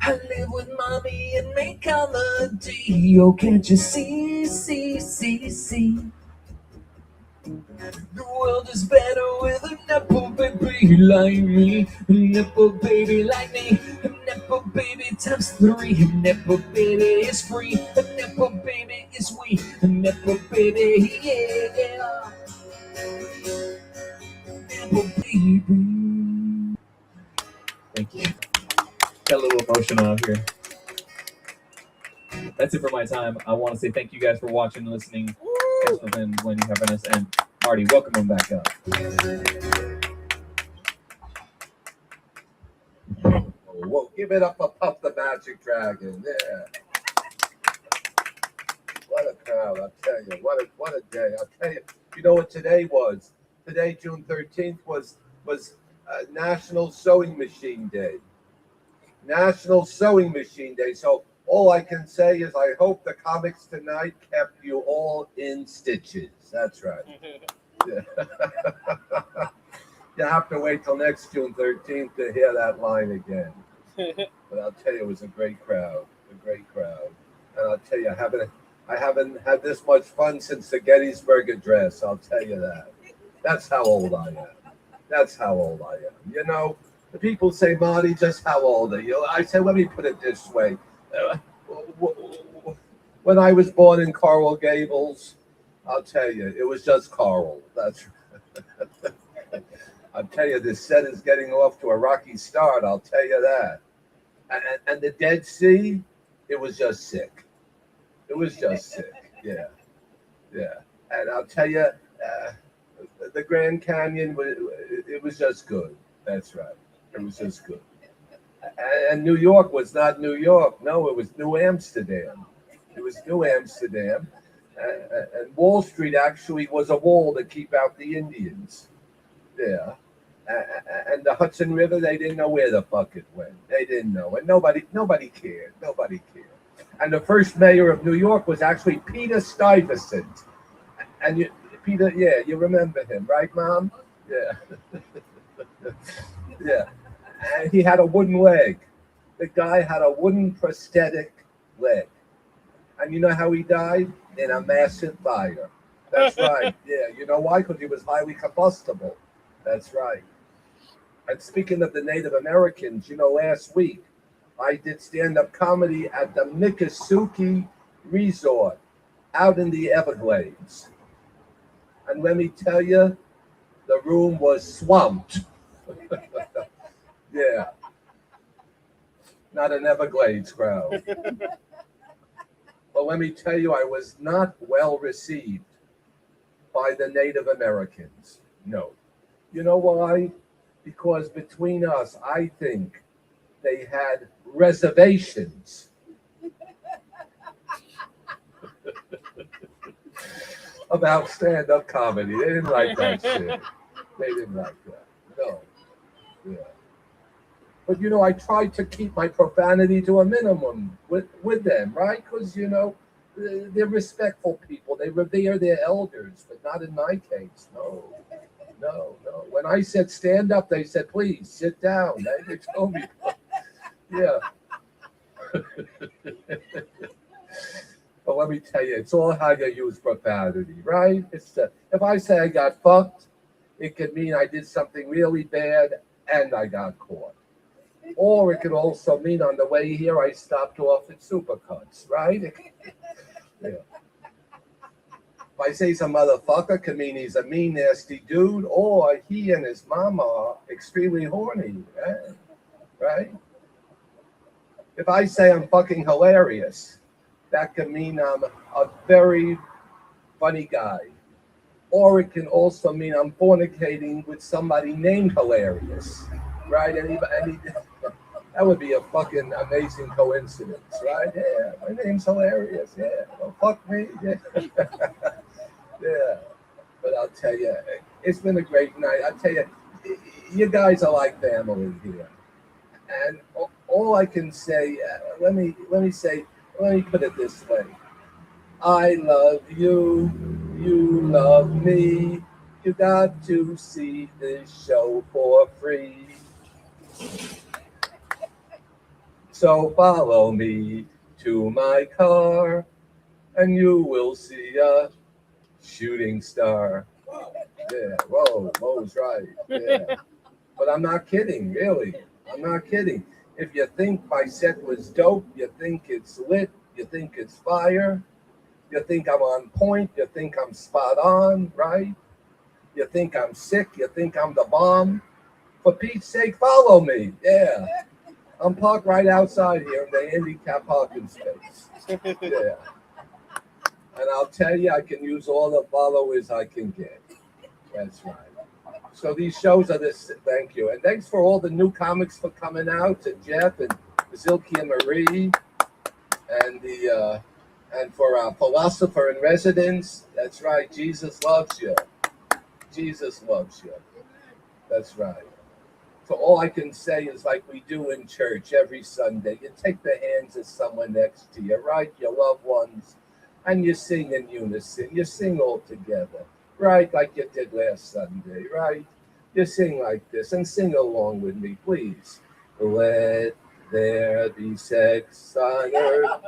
I live with mommy and make comedy. Oh, can't you see? The world is better with a Nepo baby like me. A Nepo baby like me. A Nepo baby times 3. A Nepo baby is free. A Nepo baby is we. A Nepo baby, yeah. Nepo baby. Thank you. Got a little emotional out here. That's it for my time. I want to say thank you guys for watching and listening. Thanks for Lenny having us, and Marty, welcome him back up. Whoa, give it up for Puff the Magic Dragon. Yeah. What a crowd, I'll tell you. What a day. I'll tell you. You know what today was? Today, June 13th, was National Sewing Machine Day. National Sewing Machine Day. So all I can say is I hope the comics tonight kept you all in stitches. That's right. Yeah. You have to wait till next June 13th to hear that line again. But I'll tell you, it was a great crowd. And I'll tell you, I haven't had this much fun since the Gettysburg Address. I'll tell you that. That's how old I am. You know, the people say, Marty, just how old are you? I say, let me put it this way. When I was born in Coral Gables, I'll tell you, it was just Coral. That's right. I'll tell you, this set is getting off to a rocky start. I'll tell you that. And the Dead Sea, it was just sick. Yeah. And I'll tell you, the Grand Canyon, it was just good. That's right. It was just good. And New York was not New York. No, it was New Amsterdam. And Wall Street actually was a wall to keep out the Indians. Yeah. And the Hudson River, they didn't know where the fuck it went. They didn't know. And nobody cared. And the first mayor of New York was actually Peter Stuyvesant. And Peter, yeah, you remember him, right, Mom? Yeah. Yeah. And he had a wooden leg. The guy had a wooden prosthetic leg. And you know how he died? In a massive fire. That's right. Yeah. You know why? Because he was highly combustible. That's right. And speaking of the Native Americans, you know, last week I did stand-up comedy at the Miccosukee Resort out in the Everglades. And let me tell you, the room was swamped. Yeah. Not an Everglades crowd. But let me tell you, I was not well received by the Native Americans. No. You know why? Because between us, I think they had reservations about stand-up comedy. They didn't like that shit. They didn't like that. No. Yeah. But, you know, I tried to keep my profanity to a minimum with them, right? Because, you know, they're respectful people. They revere their elders, but not in my case. No. When I said stand up, they said, please sit down. They told me, yeah. But let me tell you, it's all how you use profanity, right? If I say I got fucked, it could mean I did something really bad and I got caught. Or it could also mean on the way here I stopped off at Supercuts, right? Yeah. If I say some motherfucker, could mean he's a mean, nasty dude, or he and his mama are extremely horny, right? If I say I'm fucking hilarious, that could mean I'm a very funny guy. or it can also mean I'm fornicating with somebody named Hilarious, right? That would be a fucking amazing coincidence, right? Yeah, my name's Hilarious. Yeah, well, fuck me. Yeah. Yeah. But I'll tell you, it's been a great night. I'll tell you, you guys are like family here. And all I can say, let me put it this way. I love you, you love me. You got to see this show for free. So follow me to my car, and you will see a shooting star. Yeah, Who's right. Yeah. But I'm not kidding, really. I'm not kidding. If you think my set was dope, you think it's lit, you think it's fire, you think I'm on point, you think I'm spot on, right? You think I'm sick, you think I'm the bomb. For Pete's sake, follow me. Yeah. I'm parked right outside here in the handicap parking space. Yeah. And I'll tell you, I can use all the followers I can get. That's right. So these shows are this. Thank you, and thanks for all the new comics for coming out to Jeff and Zilke and Marie, and for our philosopher in residence. That's right. Jesus loves you. Jesus loves you. That's right. So all I can say is like we do in church every Sunday. You take the hands of someone next to you, right? Your loved ones, and you sing in unison. You sing all together. Right, like you did last Sunday, right? You sing like this and sing along with me, please. Let there be sex on earth,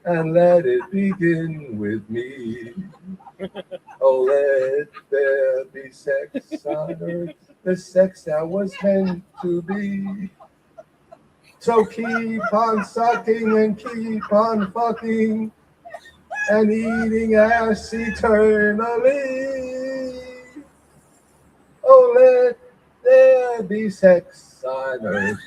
and let it begin with me. Oh, let there be sex on earth, the sex that was meant to be. So keep on sucking and keep on fucking and eating ass eternally. Oh, let there be sex on earth,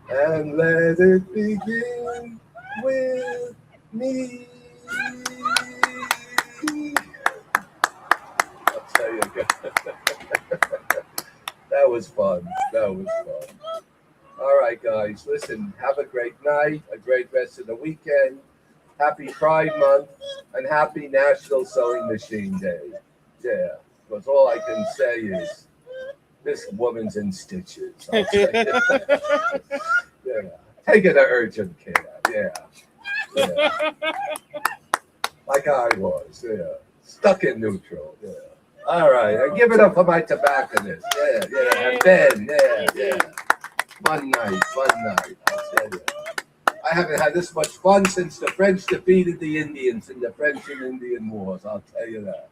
and let it begin with me. I'll tell you again. That was fun. That was fun. All right, guys, listen, have a great night, a great rest of the weekend. Happy Pride Month, and happy National Sewing Machine Day. Yeah, because all I can say is this woman's in stitches. I'll say it. Yeah, take it to urgent care. Yeah. Like I was. Yeah, stuck in neutral. Yeah. All right, I give it up for my tobacconist. Yeah, and Ben. Yeah. Fun night. I'll tell you. I haven't had this much fun since the French defeated the Indians in the French and Indian Wars. I'll tell you that.